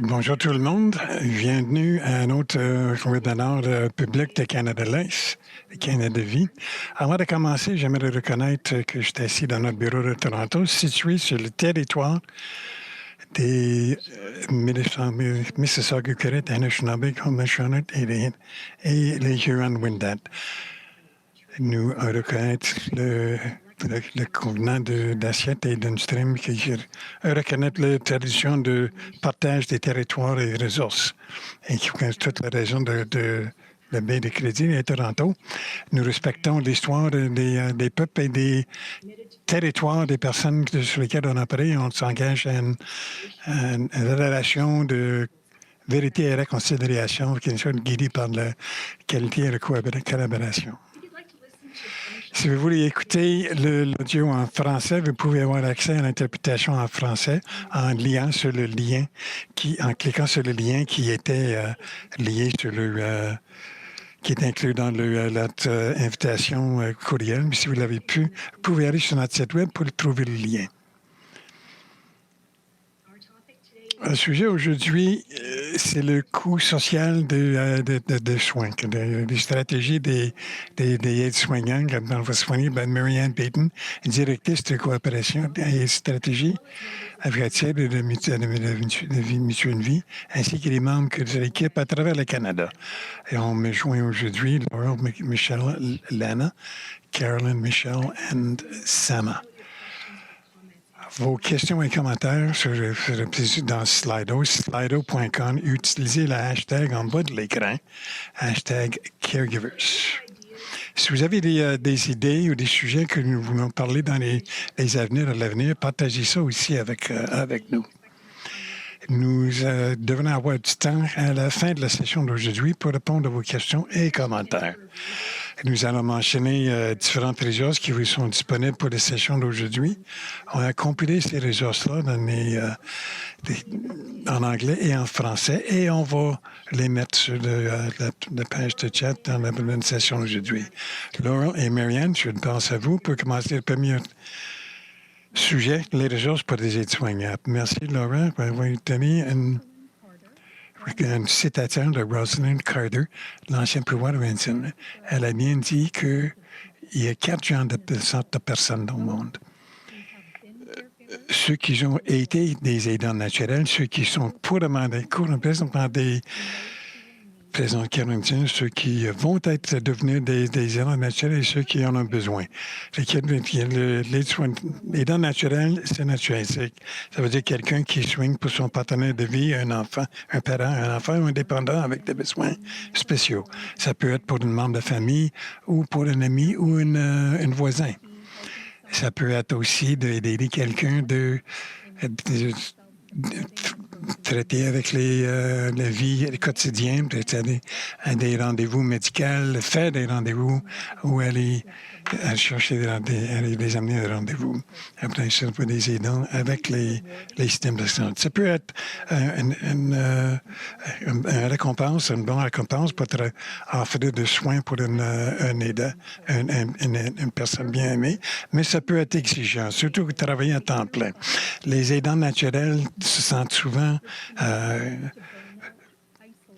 Bonjour tout le monde. Bienvenue à un autre webinaire public de Canada Life, Canada Vie. Avant de commencer, j'aimerais reconnaître que je suis assis dans notre bureau de Toronto, situé sur le territoire des Mississauga-Crête, Anishinaabe, Haudenosaunee et les Huron-Wendat. Nous reconnaître le convenant d'assiette et d'un stream qui reconnaître la tradition de partage des territoires et ressources et qui connaît toute la région de la baie de Crédit et Toronto. Nous respectons l'histoire des peuples et des territoires des personnes sur lesquelles on opère et on s'engage à une relation de vérité et réconciliation qui soit guidée par la qualité et la collaboration. Si vous voulez écouter l'audio en français, vous pouvez avoir accès à l'interprétation en français en cliquant sur le lien qui était lié sur qui est inclus dans notre invitation courriel. Mais si vous l'avez pu, vous pouvez aller sur notre site web pour trouver le lien. Le sujet aujourd'hui, c'est le coût social de soins, des stratégies des aides-soignants. On va soigner par Marianne Payton, directrice de coopération et stratégie advocative de vie mutuelle vie, ainsi que les membres de l'équipe à travers le Canada. Et on me joint aujourd'hui Laurel, Michelle, Lana, Carolyn, Michelle et Sama. Vos questions et commentaires dans Slido, slido.com, utilisez le hashtag en bas de l'écran, hashtag caregivers. Si vous avez des idées ou des sujets que nous voulons parler dans les avenirs à l'avenir, partagez ça aussi avec nous. Nous devons avoir du temps à la fin de la session d'aujourd'hui pour répondre à vos questions et commentaires. Nous allons mentionner différentes ressources qui vous sont disponibles pour les sessions d'aujourd'hui. On a compilé ces ressources-là en anglais et en français et on va les mettre sur la page de chat dans la session d'aujourd'hui. Laurel et Marianne, je pense à vous pour commencer le premier sujet, les ressources pour les aides-soignants. Merci Laurel. On va vous donner une citation de Rosalind Carter, l'ancien pouvoir de Windsor. Elle a bien dit qu'il y a 4 genres de sortes de personnes dans le monde. Ceux qui ont été des aidants naturels, ceux qui sont présentement des ceux qui vont être devenir des aidants naturels et ceux qui en ont besoin. L'aidant naturel, c'est naturel. Ça veut dire quelqu'un qui soigne pour son partenaire de vie, un enfant, un parent, un enfant indépendant avec des besoins spéciaux. Ça peut être pour une membre de famille ou pour un ami ou un voisin. Ça peut être aussi d'aider quelqu'un de traiter avec la vie quotidienne, peut-être à des rendez-vous médicaux, faire des rendez-vous ou aller chercher les amener à des rendez-vous. Après, ça peut des aidants avec les systèmes de santé. Ça peut être une récompense, une bonne récompense pour offrir de soins pour un aidant, une personne bien aimée, mais ça peut être exigeant, surtout que travailler à temps plein. Les aidants naturels se sentent souvent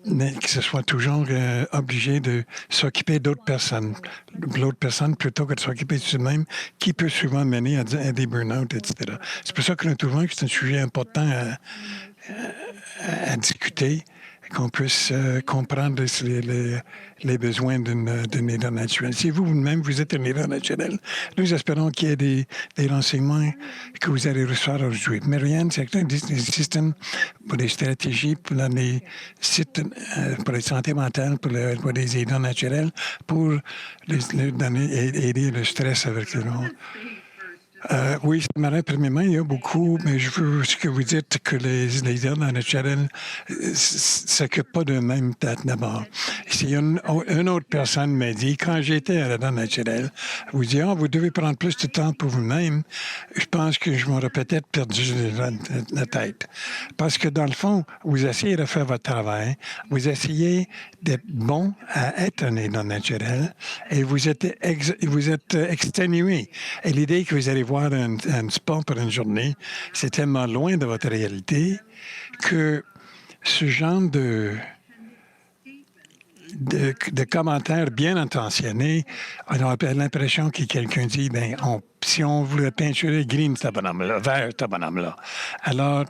que ce soit toujours obligé de s'occuper d'autres personnes. L'autre personne, plutôt que de s'occuper de soi-même, qui peut souvent mener à des burn-out, etc. C'est pour ça que nous trouvons que c'est un sujet important à discuter, qu'on puisse comprendre les besoins d'un aidant naturel. Si vous-même, vous êtes un aidant naturel, nous espérons qu'il y ait des renseignements que vous allez recevoir aujourd'hui. Marianne, c'est des systèmes pour des stratégies pour les sites, pour la santé mentale, pour les aidants naturels, pour aider le stress avec le monde. Oui, ça m'arrête premièrement, il y a beaucoup, mais je veux que vous dites que les aidants naturels ne s'occupent pas d'eux-mêmes d'abord. Si une autre personne m'a dit, quand j'étais à l'aidant naturel, vous dites, vous devez prendre plus de temps pour vous-même, je pense que je m'aurais peut-être perdu la tête. Parce que dans le fond, vous essayez de faire votre travail, vous essayez d'être bon à être un aidant naturel et vous êtes exténué. Et l'idée que vous allez voir un sport pour une journée, c'est tellement loin de votre réalité que ce genre de commentaires bien intentionnés, on a l'impression que quelqu'un dit, ben, si on voulait peinturer green, ce bonhomme-là, vert, ce bonhomme-là. Alors,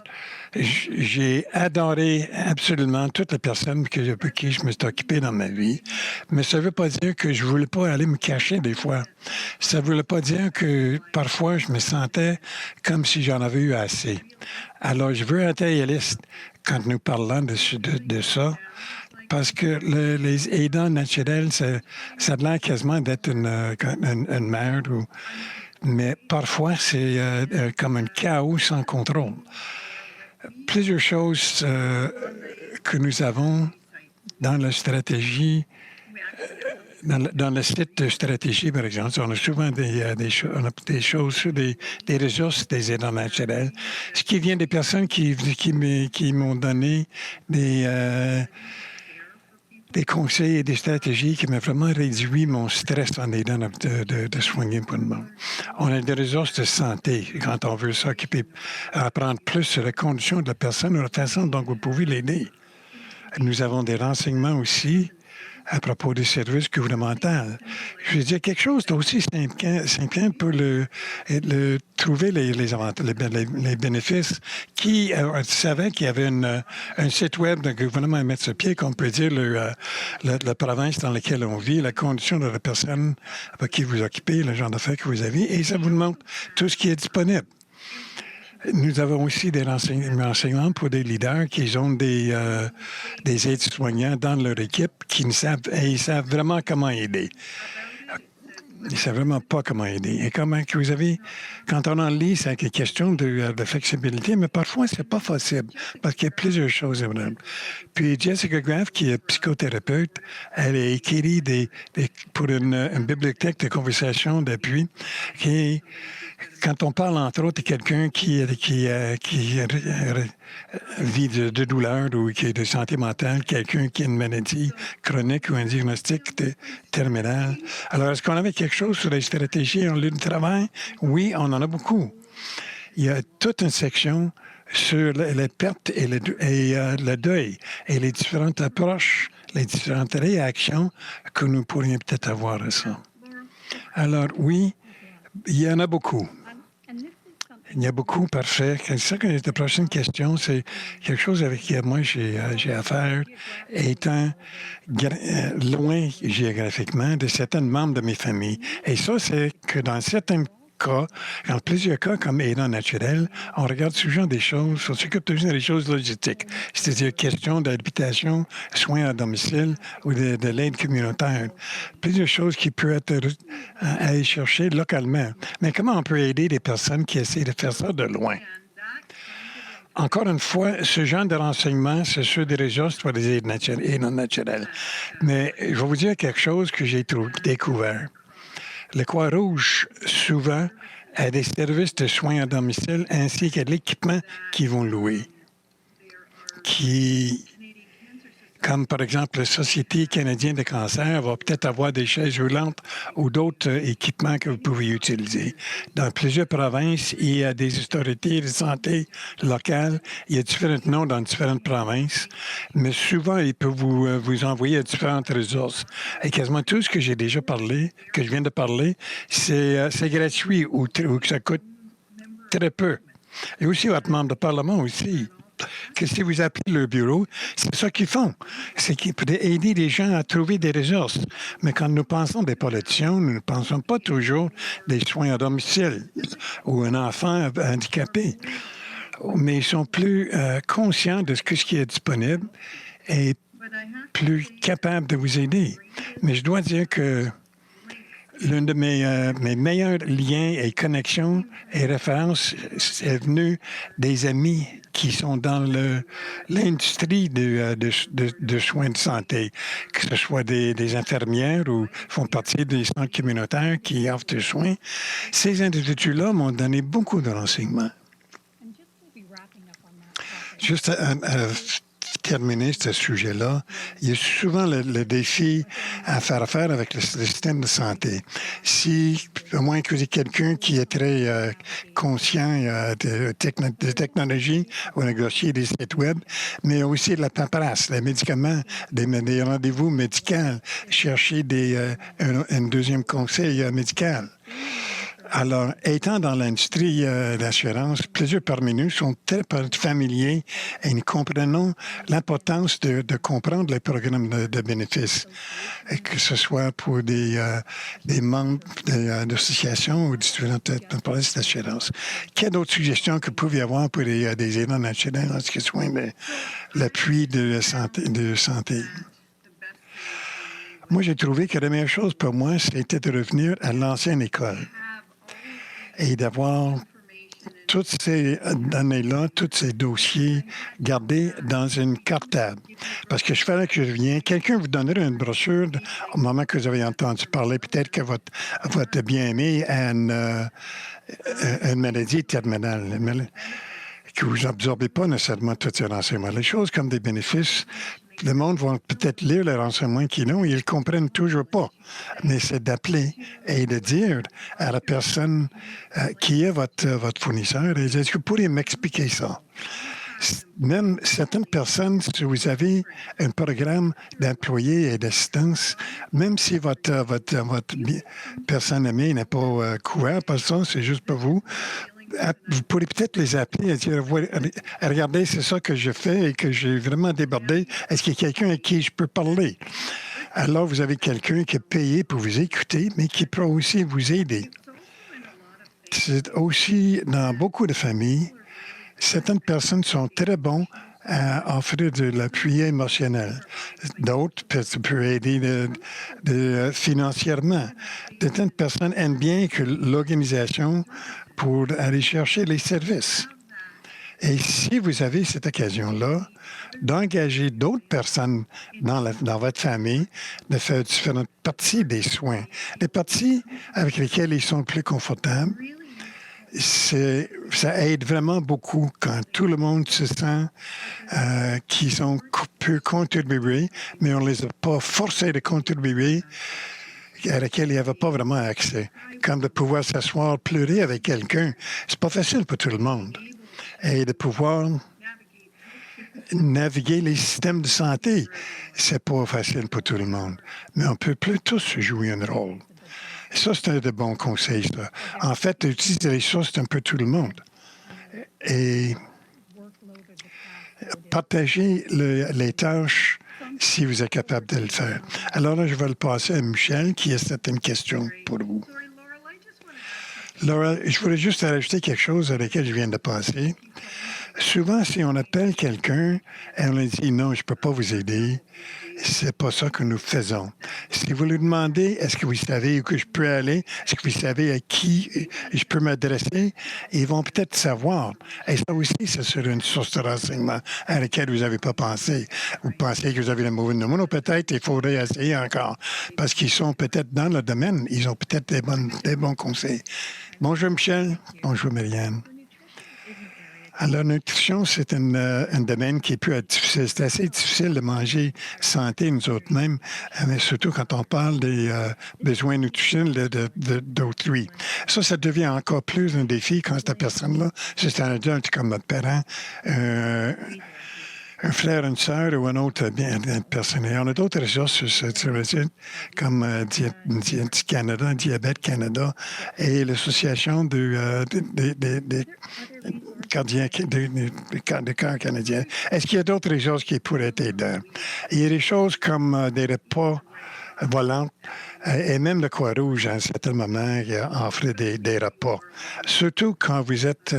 j'ai adoré absolument toutes les personnes pour qui je me suis occupé dans ma vie, mais ça ne veut pas dire que je ne voulais pas aller me cacher des fois. Ça ne voulait pas dire que parfois je me sentais comme si j'en avais eu assez. Alors, je veux être réaliste quand nous parlons de ça. Parce que les aidants naturels, ça a l'air quasiment d'être une merde, mais parfois c'est comme un chaos sans contrôle. Plusieurs choses que nous avons dans la stratégie, dans le site de stratégie, par exemple, on a souvent des choses sur des ressources des aidants naturels, ce qui vient des personnes qui m'ont donné des conseils et des stratégies qui m'ont vraiment réduit mon stress en aidant de soigner pour le monde. On a des ressources de santé quand on veut s'occuper, apprendre plus sur les conditions de la personne ou la façon dont vous pouvez l'aider. Nous avons des renseignements aussi à propos des services gouvernementaux. Je veux dire quelque chose d'aussi simple pour trouver les bénéfices. Qui savait qu'il y avait un site web d'un gouvernement à mettre sur pied, qu'on peut dire la province dans laquelle on vit, la condition de la personne avec qui vous occupez, le genre d'affaires que vous avez, et ça vous montre tout ce qui est disponible. Nous avons aussi des renseignements pour des leaders qui ont des aides-soignants dans leur équipe ils savent vraiment comment aider. Ils ne savent vraiment pas comment aider. Et comment que vous avez, quand on en lit, c'est une question de flexibilité, mais parfois, c'est pas possible parce qu'il y a plusieurs choses. Puis Jessica Graff, qui est psychothérapeute, elle a écrit pour une bibliothèque de conversation d'appui qui quand on parle, entre autres, de quelqu'un qui vit de douleur ou qui est de santé mentale, quelqu'un qui a une maladie chronique ou un diagnostic terminal. Alors, est-ce qu'on avait quelque chose sur les stratégies en lieu de travail? Oui, on en a beaucoup. Il y a toute une section sur les pertes et le deuil et les différentes approches, les différentes réactions que nous pourrions peut-être avoir à ça. Alors, oui, il y en a beaucoup. Il y a beaucoup, parfait. C'est ça que la prochaine question, c'est quelque chose avec qui moi j'ai affaire, étant loin géographiquement de certains membres de mes familles. Et ça, c'est que dans certains cas, dans plusieurs cas comme aidant naturel, on regarde souvent des choses, on s'occupe toujours des choses logistiques, c'est-à-dire question d'habitation, soins à domicile ou de l'aide communautaire. Plusieurs choses qui peuvent être aller chercher localement. Mais comment on peut aider des personnes qui essaient de faire ça de loin? Encore une fois, ce genre de renseignements, c'est sur des ressources pour les aides non naturelles. Mais je vais vous dire quelque chose que j'ai découvert. Le Croix-Rouge, souvent, a des services de soins à domicile ainsi que l'équipement qu'ils vont louer. Comme par exemple la Société canadienne de cancer va peut-être avoir des chaises roulantes ou d'autres équipements que vous pouvez utiliser. Dans plusieurs provinces, il y a des autorités de santé locales. Il y a différents noms dans différentes provinces, mais souvent, ils peuvent vous envoyer à différentes ressources. Et quasiment tout ce que j'ai déjà parlé, que je viens de parler, c'est gratuit ou ça coûte très peu. Et aussi votre membre de Parlement aussi. Que si vous appelez le bureau, c'est ça qu'ils font. C'est qu'ils peuvent aider les gens à trouver des ressources. Mais quand nous pensons des politiciens, nous ne pensons pas toujours des soins à domicile ou un enfant handicapé. Mais ils sont plus conscients de ce qui est disponible et plus capables de vous aider. Mais je dois dire que l'un de mes meilleurs liens et connexions et références est venu des amis qui sont dans l'industrie de soins de santé, que ce soit des infirmières ou font partie des centres communautaires qui offrent des soins. Ces individus-là m'ont donné beaucoup de renseignements. Juste terminer ce sujet-là, il y a souvent le défi à faire affaire avec le système de santé. Si, à moins que vous ayez quelqu'un qui est très conscient de technologie ou négocier des sites web, mais aussi de la paperasse, les médicaments, des rendez-vous médicaux, chercher un deuxième conseil médical. Alors, étant dans l'industrie d'assurance, plusieurs parmi nous sont très familiers et nous comprenons l'importance de comprendre les programmes de bénéfices, que ce soit pour des membres d'associations ou différentes polices d'assurance. Quelles autres suggestions que vous pouvez avoir pour des aidants naturels en ce qui est l'appui de santé? Moi, j'ai trouvé que la meilleure chose pour moi, c'était de revenir à l'ancienne école et d'avoir toutes ces données-là, tous ces dossiers gardés dans une cartable. Parce que je fallait que je revienne. Quelqu'un vous donnerait une brochure au moment que vous avez entendu parler. Peut-être que votre bien-aimé a une maladie terminale, que vous n'absorbez pas nécessairement tous ces renseignements. Les choses comme des bénéfices, le monde va peut-être lire les renseignements qu'ils ont et ils ne comprennent toujours pas. Mais c'est d'appeler et de dire à la personne qui est votre fournisseur, et est-ce que vous pourriez m'expliquer ça? Même certaines personnes, si vous avez un programme d'employés et d'assistance, même si votre personne aimée n'est pas couverte par ça, c'est juste pour vous, vous pourrez peut-être les appeler et dire, regardez, c'est ça que je fais et que j'ai vraiment débordé. Est-ce qu'il y a quelqu'un à qui je peux parler? Alors, vous avez quelqu'un qui est payé pour vous écouter, mais qui peut aussi vous aider. C'est aussi, dans beaucoup de familles, certaines personnes sont très bonnes à offrir de l'appui émotionnel. D'autres peuvent aider financièrement. Certaines personnes aiment bien que l'organisation pour aller chercher les services. Et si vous avez cette occasion-là d'engager d'autres personnes dans votre famille, de faire différentes parties des soins, des parties avec lesquelles ils sont plus confortables, ça aide vraiment beaucoup quand tout le monde se sent qu'ils peuvent contribuer, mais on ne les a pas forcés de contribuer, à laquelle il n'y avait pas vraiment accès. Comme de pouvoir s'asseoir, pleurer avec quelqu'un, c'est pas facile pour tout le monde. Et de pouvoir naviguer les systèmes de santé, c'est pas facile pour tout le monde. Mais on peut plus tous jouer un rôle. Et ça, c'est un de bons conseils, ça. En fait, utiliser les choses, c'est un peu tout le monde. Et partager les tâches si vous êtes capable de le faire. Alors là, je vais le passer à Michel, qui a certaines questions pour vous. Laura, je voulais juste rajouter quelque chose à laquelle je viens de passer. Souvent, si on appelle quelqu'un et on lui dit « Non, je ne peux pas vous aider », c'est pas ça que nous faisons. Si vous lui demandez « Est-ce que vous savez où je peux aller? Est-ce que vous savez à qui je peux m'adresser? » Ils vont peut-être savoir. Et ça aussi, ça serait une source de renseignement à laquelle vous n'avez pas pensé. Vous pensez que vous avez le mauvais numéro, peut-être il faudrait essayer encore. Parce qu'ils sont peut-être dans le domaine, ils ont peut-être des bons conseils. Bonjour Michel. Bonjour Marianne. Alors, la nutrition, c'est un domaine qui peut être difficile. C'est assez difficile de manger santé, nous autres mêmes, mais surtout quand on parle des besoins nutritionnels d'autrui. Ça devient encore plus un défi quand cette personne-là, c'est un adulte comme notre parent, un frère, une sœur ou un autre personne. Et on a d'autres ressources sur le site, comme Diabète Canada et l'Association des cœurs canadiens. Est-ce qu'il y a d'autres ressources qui pourraient aider? Il y a des choses comme des repas volants et même le Croix-Rouge, à un certain moment, offre des repas. Surtout quand vous êtes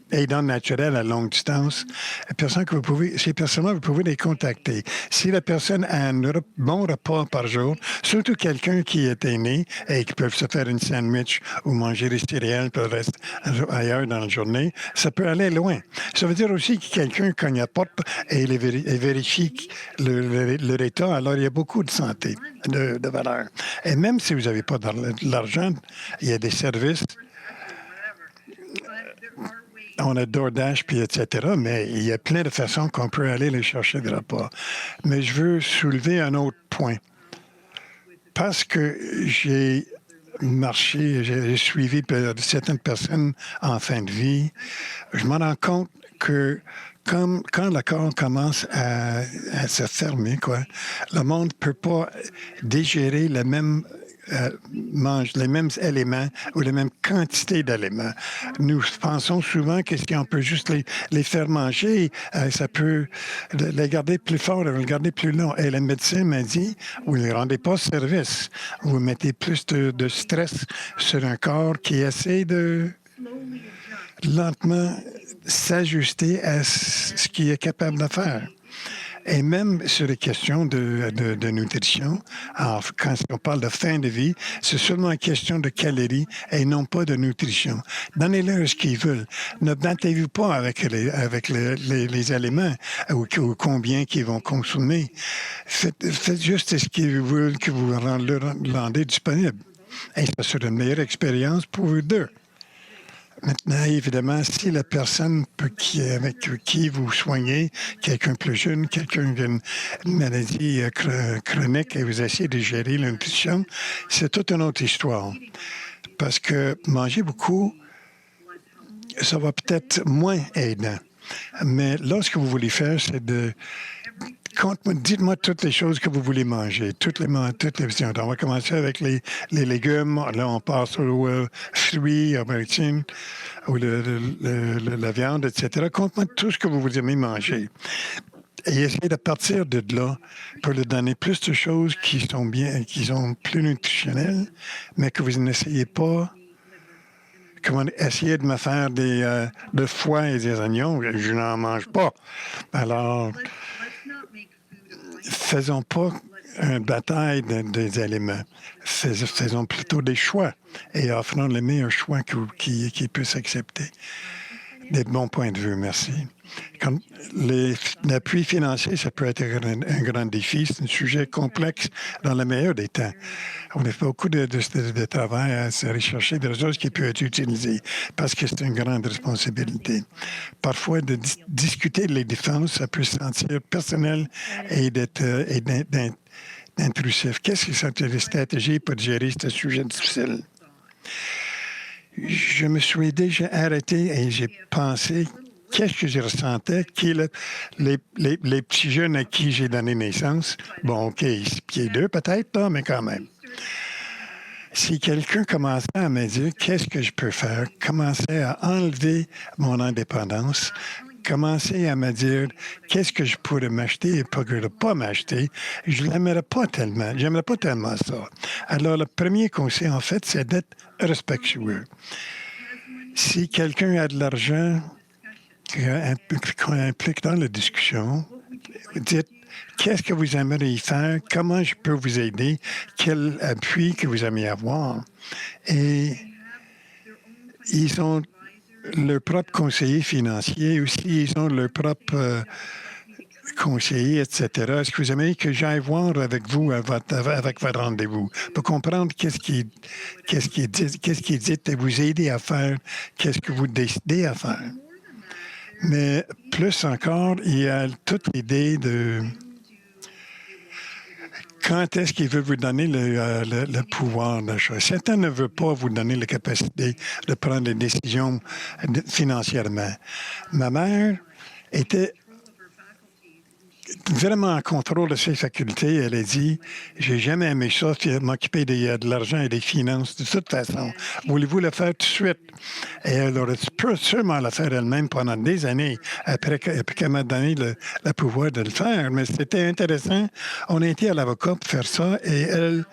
aidant naturel à longue distance, ces personnes-là, vous pouvez les contacter. Si la personne a un bon repas par jour, surtout quelqu'un qui est aîné et qui peut se faire une sandwich ou manger des céréales pour le reste ailleurs dans la journée, ça peut aller loin. Ça veut dire aussi que quelqu'un cogne à la porte et vérifie leur état, alors il y a beaucoup de santé, de valeur. Et même si vous n'avez pas de l'argent, il y a des services On a DoorDash, puis etc., mais il y a plein de façons qu'on peut aller les chercher des repas. Mais je veux soulever un autre point. Parce que j'ai marché, j'ai suivi certaines personnes en fin de vie, je me rends compte que quand le corps commence à se fermer, quoi, le monde ne peut pas digérer le même mange les mêmes éléments ou la même quantité d'éléments. Nous pensons souvent que si on peut juste les faire manger, ça peut les garder plus forts, les garder plus longs. Et le médecin m'a dit, vous ne les rendez pas service. Vous mettez plus de stress sur un corps qui essaie de lentement s'ajuster à ce qu'il est capable de faire. Et même sur les questions de nutrition, alors, quand on parle de fin de vie, c'est seulement une question de calories et non pas de nutrition. Donnez-leur ce qu'ils veulent. Ne battez-vous pas avec les aliments ou combien qu'ils vont consommer. Faites juste ce qu'ils veulent que vous leur rendez disponible. Et ça sera une meilleure expérience pour eux deux. Maintenant, évidemment, si la personne avec qui vous soignez, quelqu'un plus jeune, quelqu'un qui a une maladie chronique et vous essayez de gérer la nutrition, c'est toute une autre histoire. Parce que manger beaucoup, ça va peut-être moins aidant. Mais là, ce que vous voulez faire, c'est dites-moi toutes les choses que vous voulez manger, toutes les viandes. On va commencer avec les légumes. Là, on passe aux fruits, ou la viande, etc. Compte-moi tout ce que vous aimez manger. Et essayez de partir de là pour lui donner plus de choses qui sont plus nutritionnelles, mais que vous n'essayez pas. Essayer de me faire de foie et des oignons, je n'en mange pas. Alors, faisons pas une bataille des éléments. Faisons plutôt des choix et offrons les meilleurs choix qu'ils puissent accepter. Des bons points de vue, merci. L'appui financier, ça peut être un grand défi. C'est un sujet complexe dans le meilleur des temps. On a fait beaucoup de travail à se rechercher des ressources qui peuvent être utilisées parce que c'est une grande responsabilité. Parfois, de discuter les défenses, ça peut se sentir personnel et intrusif. Qu'est-ce que sont les stratégies pour gérer ce sujet difficile? Je me suis déjà arrêté et j'ai pensé qu'est-ce que je ressentais, les petits jeunes à qui j'ai donné naissance. Bon, OK, 6 pieds 2 peut-être, là, mais quand même. Si quelqu'un commençait à me dire qu'est-ce que je peux faire, commençait à enlever mon indépendance, commençait à me dire qu'est-ce que je pourrais m'acheter et pas m'acheter, je ne l'aimerais pas tellement. J'aimerais pas tellement ça. Alors, le premier conseil, en fait, c'est d'être respectueux. Si quelqu'un a de l'argent qu'on implique dans la discussion, dites qu'est-ce que vous aimeriez faire, comment je peux vous aider, quel appui que vous aimeriez avoir. Et ils ont leur propre conseiller financier, aussi ils ont leur propre conseiller, etc. Est-ce que vous aimeriez que j'aille voir avec vous avec votre rendez-vous pour comprendre qu'est-ce qui dit et vous aider à faire, qu'est-ce que vous décidez à faire. Mais plus encore, il y a toute l'idée de quand est-ce qu'il veut vous donner le pouvoir d'achat. Certains ne veulent pas vous donner la capacité de prendre des décisions financièrement. Ma mère était vraiment en contrôle de ses facultés. Elle a dit, j'ai jamais aimé ça, m'occuper de l'argent et des finances de toute façon. Voulez-vous le faire tout de suite? Et elle aurait pu sûrement le faire elle-même pendant des années après qu'elle m'a donné le pouvoir de le faire. Mais c'était intéressant. On a été à l'avocat pour faire ça et elle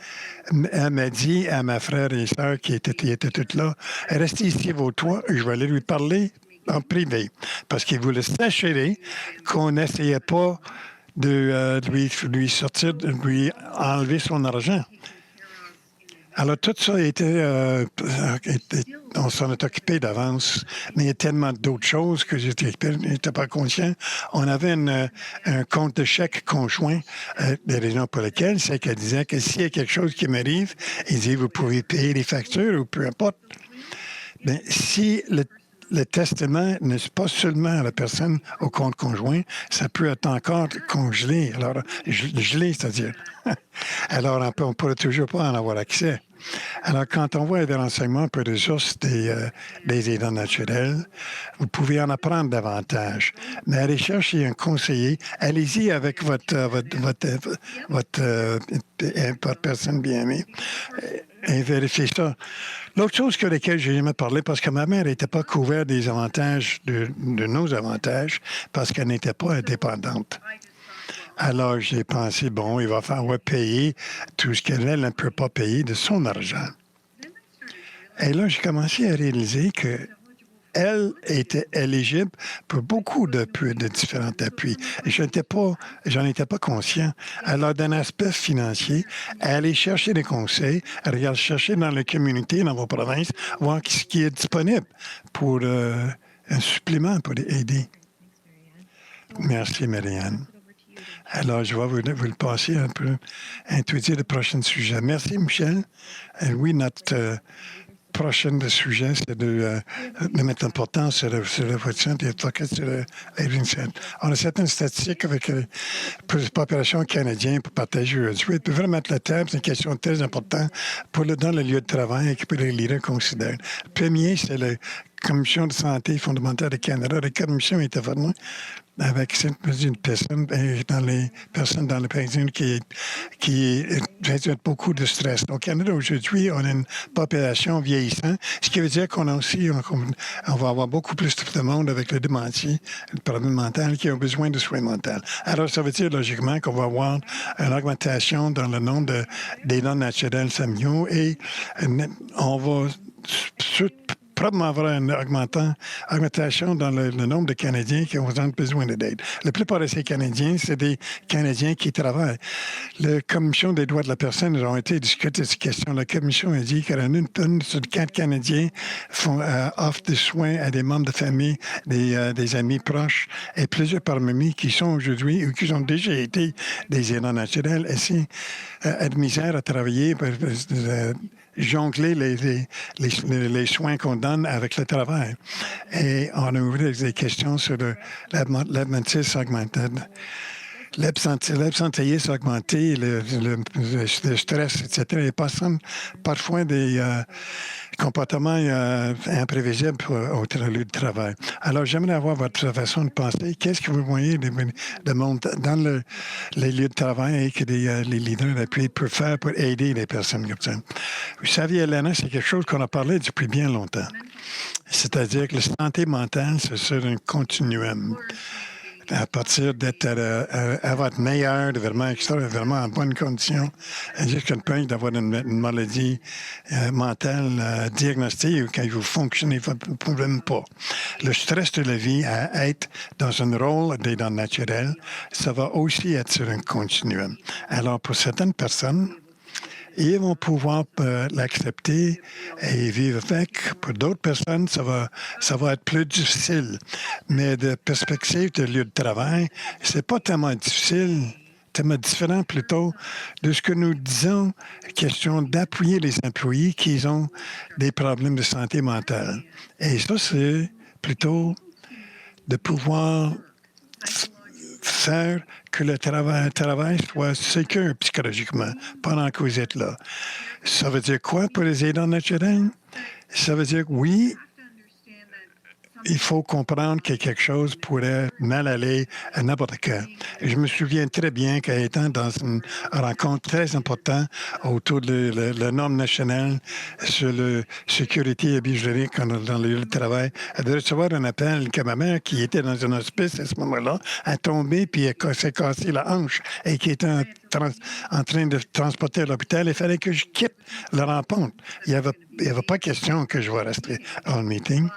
m'a dit à ma frère et sœur qui étaient toutes là, restez ici vos toits, je vais aller lui parler en privé, parce qu'il voulait s'assurer qu'on n'essayait pas de lui sortir, de lui enlever son argent. Alors, tout ça on s'en est occupé d'avance, mais il y a tellement d'autres choses que je n'étais pas conscient. On avait un compte de chèque conjoint. Les raisons pour lesquelles, c'est qu'elle disait que s'il y a quelque chose qui m'arrive, il dit, vous pouvez payer les factures ou peu importe. Bien, si le testament n'est pas seulement à la personne au compte conjoint, ça peut être encore congelé, alors gelé, c'est-à-dire. Alors, on ne pourra toujours pas en avoir accès. Alors, quand on voit des renseignements un peu de source des aidants naturels, vous pouvez en apprendre davantage. Mais allez chercher un conseiller. Allez-y avec votre personne bien aimée et vérifiez ça. L'autre chose que laquelle j'ai jamais parlé, parce que ma mère n'était pas couverte des avantages, de nos avantages, parce qu'elle n'était pas indépendante. Alors, j'ai pensé, bon, il va falloir payer tout ce qu'elle ne peut pas payer de son argent. Et là, j'ai commencé à réaliser que elle était éligible pour beaucoup de différents appuis. Et j'en étais pas conscient. Alors, d'un aspect financier, aller chercher des conseils, aller chercher dans les communautés, dans vos provinces, voir ce qui est disponible pour un supplément pour aider. Merci, Marianne. Alors, je vais vous le passer un peu, introduire le prochain sujet. Merci, Michel. Et oui, notre prochain sujet, c'est de mettre l'importance sur la voiture et de focus sur l'Invent. On a certaines statistiques avec la population canadienne pour partager aujourd'hui. Pour vraiment mettre la table, c'est une question très importante dans le lieu de travail et que les leaders considèrent. Le premier, c'est la Commission de santé fondamentale du Canada. La commission est formée avec une personne dans les personnes dans le pays qui ont beaucoup de stress. Au Canada, aujourd'hui, on a une population vieillissante, ce qui veut dire qu'on a aussi, on va avoir beaucoup plus de monde avec le démenti, le problème mental, qui ont besoin de soins mentaux. Alors, ça veut dire logiquement qu'on va avoir une augmentation dans le nombre d'aidants naturels familiaux et on va probablement avoir une augmentation dans le nombre de Canadiens qui ont besoin d'aide. La plupart de ces Canadiens, c'est des Canadiens qui travaillent. La Commission des droits de la personne, ils ont été discutés cette question. La Commission a dit qu'une sur 4 Canadiens offrent des soins à des membres de famille, des amis proches, et plusieurs parmi eux qui sont aujourd'hui ou qui ont déjà été des aidants naturels, essaient de misère à travailler jongler les soins qu'on donne avec le travail. Et on a ouvert des questions sur l'absentéisme augmenté. L'absentéisme augmenté, le stress, etc. Il passe parfois des comportements imprévisibles au lieu de travail. Alors, j'aimerais avoir votre façon de penser. Qu'est-ce que vous voyez dans les lieux de travail et que les leaders d'appui peuvent faire pour aider les personnes comme ça? Vous savez, Elena, c'est quelque chose qu'on a parlé depuis bien longtemps. C'est-à-dire que la santé mentale, c'est sur un continuum. À partir d'être à votre meilleur, de vraiment en bonne condition, jusqu'à un point d'avoir une maladie mentale diagnostiquée ou quand vous fonctionnez même pas. Le stress de la vie à être dans un rôle d'aidant naturel, ça va aussi être sur un continuum. Alors, pour certaines personnes, ils vont pouvoir l'accepter et vivre avec. Pour d'autres personnes, ça va être plus difficile. Mais de perspective de lieu de travail, c'est pas tellement difficile, tellement différent plutôt de ce que nous disons, question d'appuyer les employés qui ont des problèmes de santé mentale. Et ça, c'est plutôt de pouvoir faire que le travail soit sécure psychologiquement pendant que vous êtes là. Ça veut dire quoi pour les aidants naturels? Ça veut dire que oui, il faut comprendre que quelque chose pourrait mal aller à n'importe quand. Et je me souviens très bien qu'étant dans une rencontre très importante autour de la norme nationale sur la sécurité et biologique dans le lieu de travail, de recevoir un appel que ma mère, qui était dans un hospice à ce moment-là, a tombé puis s'est cassé la hanche et qui était en train de transporter à l'hôpital. Il fallait que je quitte la rencontre. Il n'y avait pas question que je vais rester en meeting.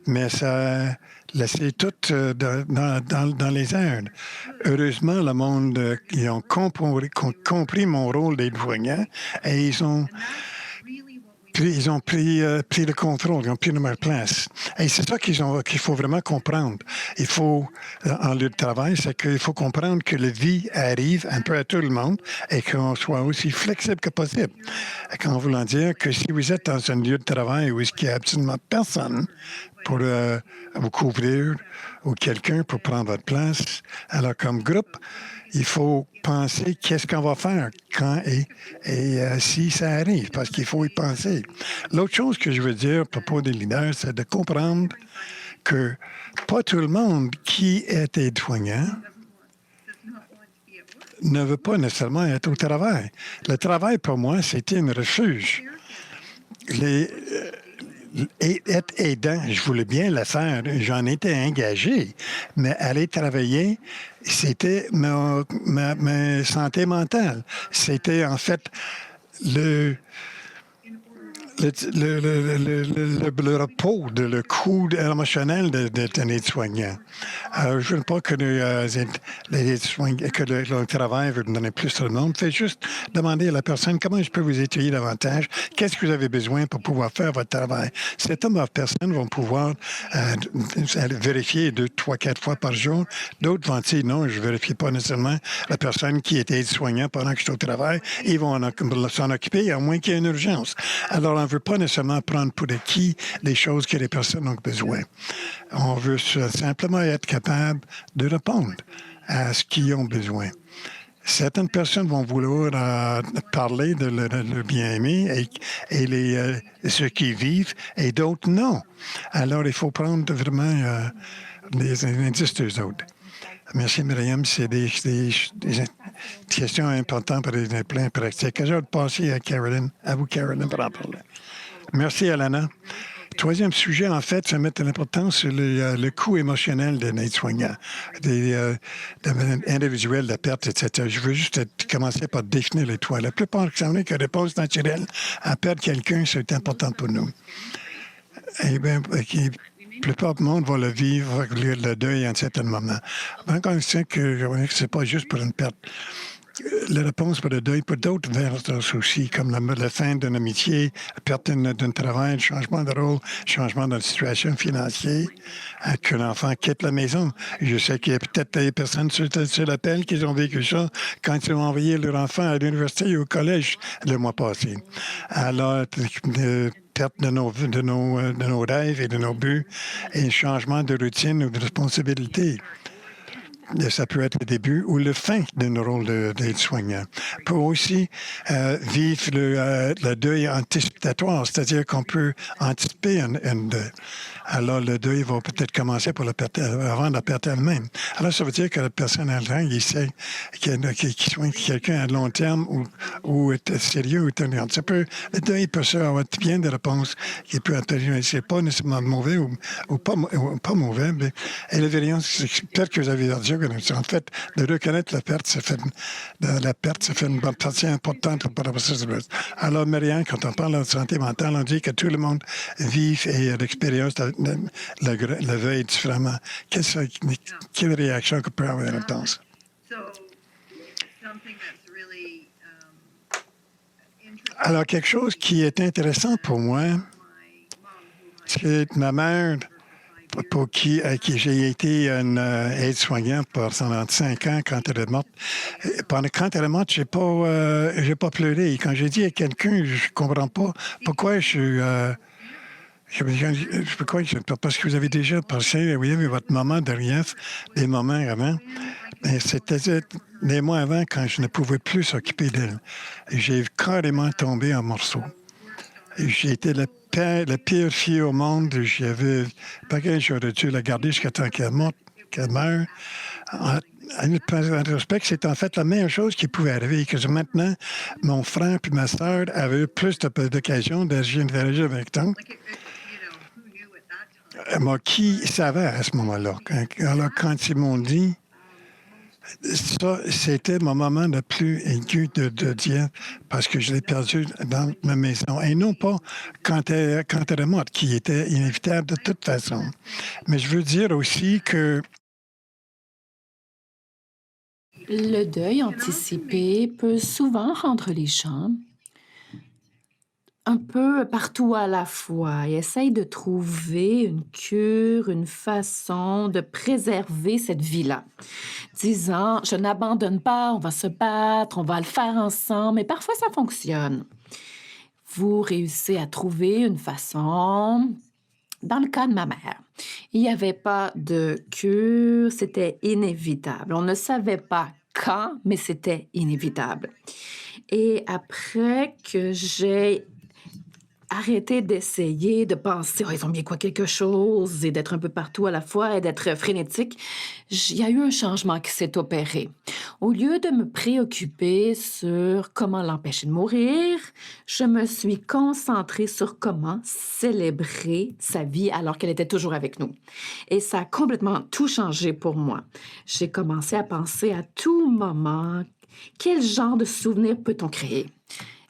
Mais ça laissé tout dans les airs. Heureusement, le monde, ils ont compris mon rôle d'aide-soignant et ils ont ils ont pris le contrôle, ils ont pris leur place. Et c'est ça qu'il faut vraiment comprendre. Il faut, en lieu de travail, c'est qu'il faut comprendre que la vie arrive un peu à tout le monde et qu'on soit aussi flexible que possible. En voulant dire que si vous êtes dans un lieu de travail où il n'y a absolument personne pour vous couvrir ou quelqu'un pour prendre votre place, alors comme groupe, il faut penser qu'est-ce qu'on va faire quand et si ça arrive, parce qu'il faut y penser. L'autre chose que je veux dire à propos des leaders, c'est de comprendre que pas tout le monde qui est aide-soignant ne veut pas nécessairement être au travail. Le travail, pour moi, c'était un refuge. Être aidant, je voulais bien le faire. J'en étais engagé, mais aller travailler, c'était ma santé mentale. C'était en fait le repos, le coût émotionnel d'un aide-soignant. Je ne veux pas que le travail veut donner plus de monde. Faites juste demander à la personne comment je peux vous étudier davantage, qu'est-ce que vous avez besoin pour pouvoir faire votre travail. Cet homme ou personne vont pouvoir vérifier 2, 3, 4 fois par jour. D'autres vont dire non, je ne vérifie pas nécessairement la personne qui est aide-soignant pendant que je suis au travail. Ils vont s'en occuper à moins qu'il y ait une urgence. Alors, on ne veut pas nécessairement prendre pour acquis les choses que les personnes ont besoin. On veut simplement être capable de répondre à ce qu'ils ont besoin. Certaines personnes vont vouloir parler de leur bien-aimé et ce qu'ils vivent, et d'autres non. Alors, il faut prendre vraiment les indices des autres. Merci, Myriam. C'est des questions importantes pour les plans pratiques. Je vais passer à Caroline, à vous, Caroline, pour en parler. Merci, Alana. Troisième sujet, en fait, ça met de l'importance sur le coût émotionnel d'un aide-soignant, des individuels, de perte, etc. Je veux juste commencer par définir les trois. La plupart du temps, que réponse naturelle à perdre quelqu'un, c'est important pour nous. Eh bien, la plupart du monde va le vivre, le deuil à un certain moment. Quand on sait que c'est pas juste pour une perte. La réponse pour le deuil pour d'autres aussi, comme la fin d'une amitié, la perte d'un travail, le changement de rôle, le changement de la situation financière, que l'enfant quitte la maison. Je sais qu'il y a peut-être des personnes sur l'appel qui ont vécu ça quand ils ont envoyé leur enfant à l'université ou au collège le mois passé. Alors, perte de nos rêves et de nos buts et changement de routine ou de responsabilité. Ça peut être le début ou la fin d'un rôle d'aide-soignant. On peut aussi vivre le deuil anticipatoire, c'est-à-dire qu'on peut anticiper un deuil. Alors, le deuil va peut-être commencer pour avant la perte elle-même. Alors, ça veut dire que la personne elle-même, il sait qu'il soigne quelqu'un à long terme ou est sérieux ou tenant. Le deuil peut avoir bien des réponses qui peut être, c'est pas nécessairement mauvais ou pas mauvais, mais et la variance, peut-être que vous avez dit en fait, de reconnaître la perte, ça fait une bonne partie importante pour le processus. Alors, Marianne, quand on parle de santé mentale, on dit que tout le monde vit et a l'expérience de la veille différemment. Quelle réaction que peut avoir la pense? Alors, quelque chose qui est intéressant pour moi, c'est ma mère, à qui j'ai été une aide-soignant pendant 5 ans quand elle est morte. Quand elle est morte, j'ai pas pleuré. Quand j'ai dit à quelqu'un, je comprends pas pourquoi parce que vous avez déjà passé, vous avez votre maman derrière, des moments avant. Mais c'était des mois avant quand je ne pouvais plus s'occuper d'elle. J'ai carrément tombé en morceaux. J'ai été la pire fille au monde. J'aurais dû la garder jusqu'à temps qu'elle meure. En respect, c'est en fait la meilleure chose qui pouvait arriver. Que maintenant, mon frère et ma sœur avaient eu plus d'occasions d'agir avec toi. Moi, qui savait à ce moment-là? Alors, quand ils m'ont dit, ça, c'était mon moment le plus aigu de dire, parce que je l'ai perdu dans ma maison. Et non pas quand elle est morte, qui était inévitable de toute façon. Mais je veux dire aussi que Le deuil anticipé peut souvent rendre les gens un peu partout à la fois et essaye de trouver une cure, une façon de préserver cette vie-là. Disant, je n'abandonne pas, on va se battre, on va le faire ensemble, mais parfois ça fonctionne. Vous réussissez à trouver une façon. Dans le cas de ma mère, il n'y avait pas de cure, c'était inévitable. On ne savait pas quand, mais c'était inévitable. Et après que j'ai arrêté d'essayer de penser: «Oh, ils ont bien quoi quelque chose» et d'être un peu partout à la fois et d'être frénétique, il y a eu un changement qui s'est opéré. Au lieu de me préoccuper sur comment l'empêcher de mourir, je me suis concentrée sur comment célébrer sa vie alors qu'elle était toujours avec nous. Et ça a complètement tout changé pour moi. J'ai commencé à penser à tout moment, quel genre de souvenir peut-on créer?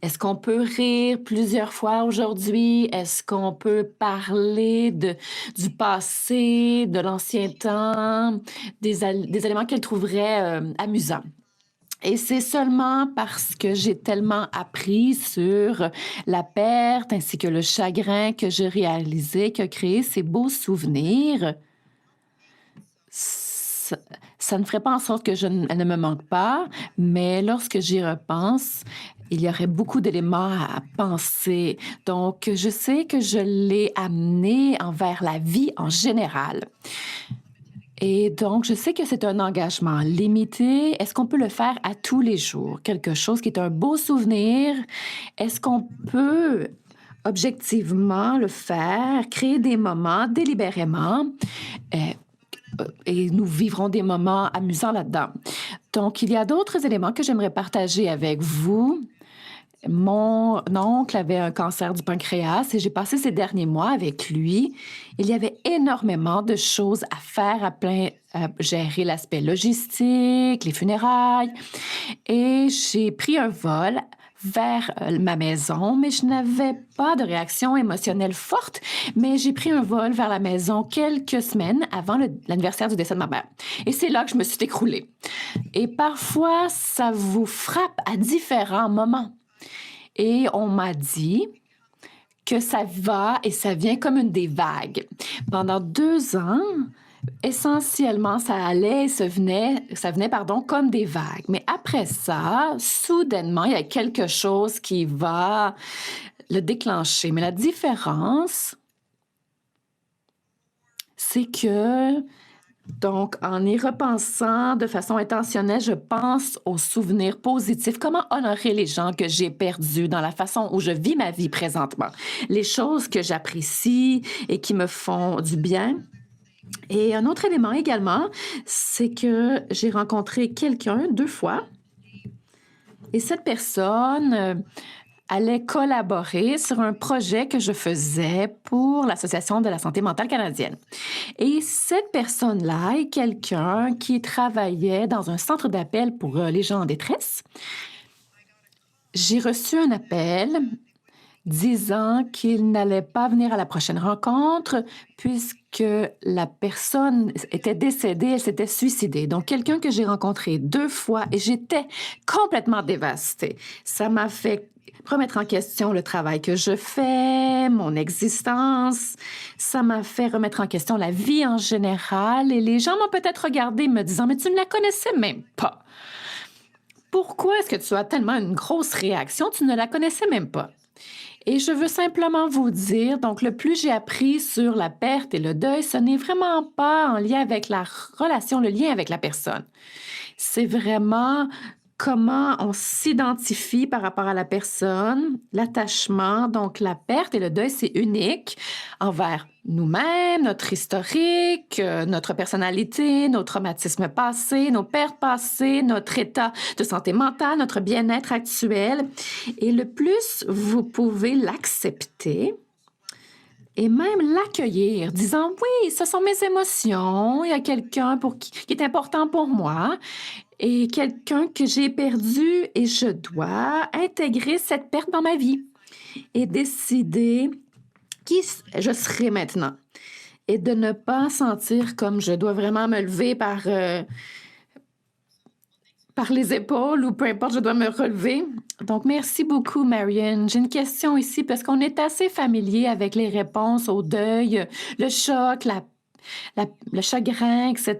Est-ce qu'on peut rire plusieurs fois aujourd'hui? Est-ce qu'on peut parler du passé, de l'ancien temps, des éléments qu'elle trouverait amusants? Et c'est seulement parce que j'ai tellement appris sur la perte ainsi que le chagrin que j'ai réalisé que créer ces beaux souvenirs, ça, ça ne ferait pas en sorte que elle ne me manque pas, mais lorsque j'y repense, il y aurait beaucoup d'éléments à penser. Donc, je sais que je l'ai amené envers la vie en général. Et donc, je sais que c'est un engagement limité. Est-ce qu'on peut le faire à tous les jours? Quelque chose qui est un beau souvenir. Est-ce qu'on peut objectivement le faire, créer des moments délibérément? Euh, et nous vivrons des moments amusants là-dedans. Donc, il y a d'autres éléments que j'aimerais partager avec vous. Mon oncle avait un cancer du pancréas et j'ai passé ces derniers mois avec lui. Il y avait énormément de choses à faire, à gérer l'aspect logistique, les funérailles. Et j'ai pris un vol vers ma maison, mais je n'avais pas de réaction émotionnelle forte, mais j'ai pris un vol vers la maison quelques semaines avant l'anniversaire du décès de ma mère. Et c'est là que je me suis écroulée. Et parfois, ça vous frappe à différents moments. Et on m'a dit que ça va et ça vient comme une des vagues. Pendant 2 ans, essentiellement, ça allait et ça venait comme des vagues. Mais après ça, soudainement, il y a quelque chose qui va le déclencher. Mais la différence, c'est que donc, en y repensant de façon intentionnelle, je pense aux souvenirs positifs. Comment honorer les gens que j'ai perdus dans la façon où je vis ma vie présentement. Les choses que j'apprécie et qui me font du bien. Et un autre élément également, c'est que j'ai rencontré quelqu'un 2 fois et cette personne allait collaborer sur un projet que je faisais pour l'Association de la santé mentale canadienne. Et cette personne-là est quelqu'un qui travaillait dans un centre d'appel pour les gens en détresse. J'ai reçu un appel disant qu'il n'allait pas venir à la prochaine rencontre puisque la personne était décédée, elle s'était suicidée. Donc, quelqu'un que j'ai rencontré 2 fois et j'étais complètement dévastée. Ça m'a fait remettre en question le travail que je fais, mon existence. Ça m'a fait remettre en question la vie en général et les gens m'ont peut-être regardé me disant « Mais tu ne la connaissais même pas. Pourquoi est-ce que tu as tellement une grosse réaction? Tu ne la connaissais même pas. » Et je veux simplement vous dire, donc le plus j'ai appris sur la perte et le deuil, ce n'est vraiment pas en lien avec la relation, le lien avec la personne. C'est vraiment comment on s'identifie par rapport à la personne, l'attachement, donc la perte et le deuil, c'est unique envers nous-mêmes, notre historique, notre personnalité, nos traumatismes passés, nos pertes passées, notre état de santé mentale, notre bien-être actuel. Et le plus vous pouvez l'accepter, et même l'accueillir, disant oui, ce sont mes émotions, il y a quelqu'un qui est important pour moi et quelqu'un que j'ai perdu et je dois intégrer cette perte dans ma vie et décider qui je serai maintenant et de ne pas sentir comme je dois vraiment me lever par les épaules ou peu importe, je dois me relever. Donc, merci beaucoup, Marion. J'ai une question ici parce qu'on est assez familier avec les réponses au deuil, le choc, le chagrin, etc.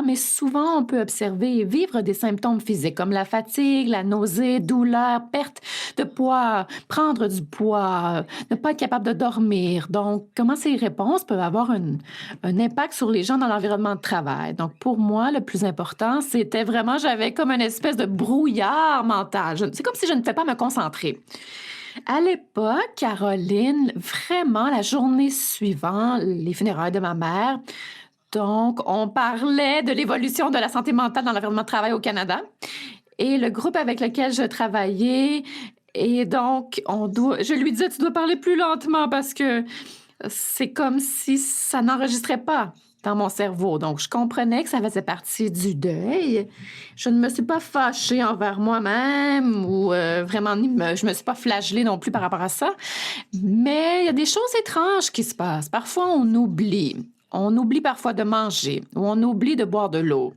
Mais souvent, on peut observer et vivre des symptômes physiques comme la fatigue, la nausée, douleur, perte de poids, prendre du poids, ne pas être capable de dormir. Donc, comment ces réponses peuvent avoir un impact sur les gens dans l'environnement de travail? Donc, pour moi, le plus important, c'était vraiment, j'avais comme une espèce de brouillard mental. C'est comme si je ne pouvais pas me concentrer. À l'époque, Caroline, vraiment, la journée suivante, les funérailles de ma mère, donc, on parlait de l'évolution de la santé mentale dans l'environnement de travail au Canada. Et le groupe avec lequel je travaillais, et donc, je lui disais, tu dois parler plus lentement parce que c'est comme si ça n'enregistrait pas dans mon cerveau. Donc, je comprenais que ça faisait partie du deuil. Je ne me suis pas fâchée envers moi-même ou vraiment, je me suis pas flagellée non plus par rapport à ça. Mais il y a des choses étranges qui se passent. Parfois, on oublie. On oublie parfois de manger ou on oublie de boire de l'eau.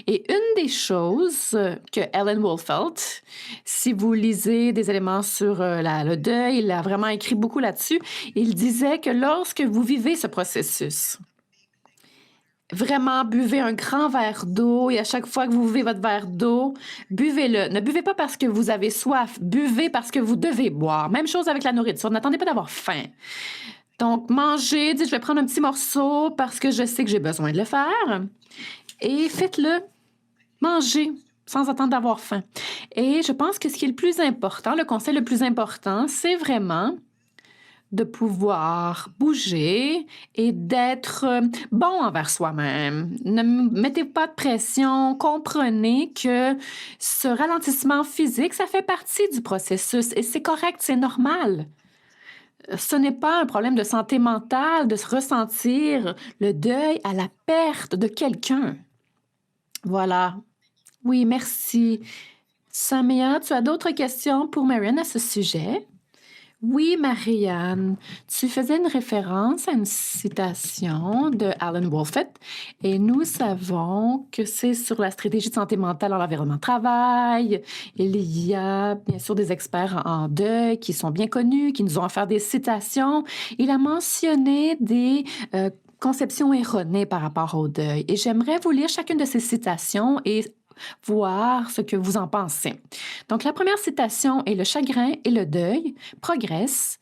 Et une des choses que Ellen Wolfelt, si vous lisez des éléments sur le deuil, il a vraiment écrit beaucoup là-dessus, il disait que lorsque vous vivez ce processus, vraiment, buvez un grand verre d'eau et à chaque fois que vous buvez votre verre d'eau, buvez-le. Ne buvez pas parce que vous avez soif, buvez parce que vous devez boire. Même chose avec la nourriture, n'attendez pas d'avoir faim. Donc, mangez, dites, je vais prendre un petit morceau parce que je sais que j'ai besoin de le faire. Et faites-le. Mangez sans attendre d'avoir faim. Et je pense que ce qui est le plus important, le conseil le plus important, c'est vraiment de pouvoir bouger et d'être bon envers soi-même. Ne mettez pas de pression. Comprenez que ce ralentissement physique, ça fait partie du processus et c'est correct, c'est normal. Ce n'est pas un problème de santé mentale de se ressentir le deuil à la perte de quelqu'un. Voilà. Oui, merci. Samia, tu as d'autres questions pour Marianne à ce sujet? Oui, Marianne, tu faisais une référence à une citation de Alan Wolfett et nous savons que c'est sur la stratégie de santé mentale dans l'environnement de travail. Il y a bien sûr des experts en deuil qui sont bien connus, qui nous ont offert des citations. Il a mentionné des conceptions erronées par rapport au deuil et j'aimerais vous lire chacune de ces citations et voir ce que vous en pensez. Donc, la première citation est « Le chagrin et le deuil progressent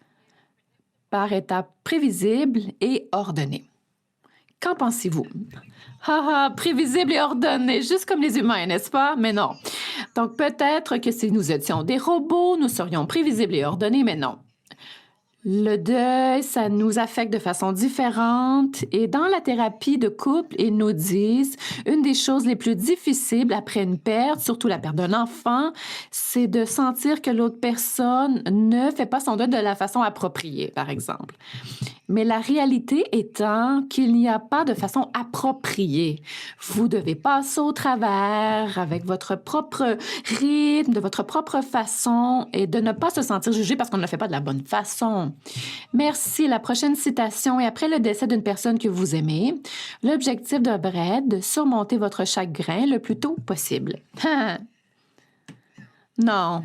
par étapes prévisibles et ordonnées. » Qu'en pensez-vous? Ah, prévisible et ordonné, juste comme les humains, n'est-ce pas? Mais non. Donc, peut-être que si nous étions des robots, nous serions prévisibles et ordonnés, mais non. Le deuil, ça nous affecte de façon différente et dans la thérapie de couple, ils nous disent une des choses les plus difficiles après une perte, surtout la perte d'un enfant, c'est de sentir que l'autre personne ne fait pas son deuil de la façon appropriée, par exemple. Mais la réalité étant qu'il n'y a pas de façon appropriée. Vous devez passer au travers avec votre propre rythme, de votre propre façon et de ne pas se sentir jugé parce qu'on ne le fait pas de la bonne façon. Merci. La prochaine citation est après le décès d'une personne que vous aimez. L'objectif devrait être de surmonter votre chagrin le plus tôt possible. Non.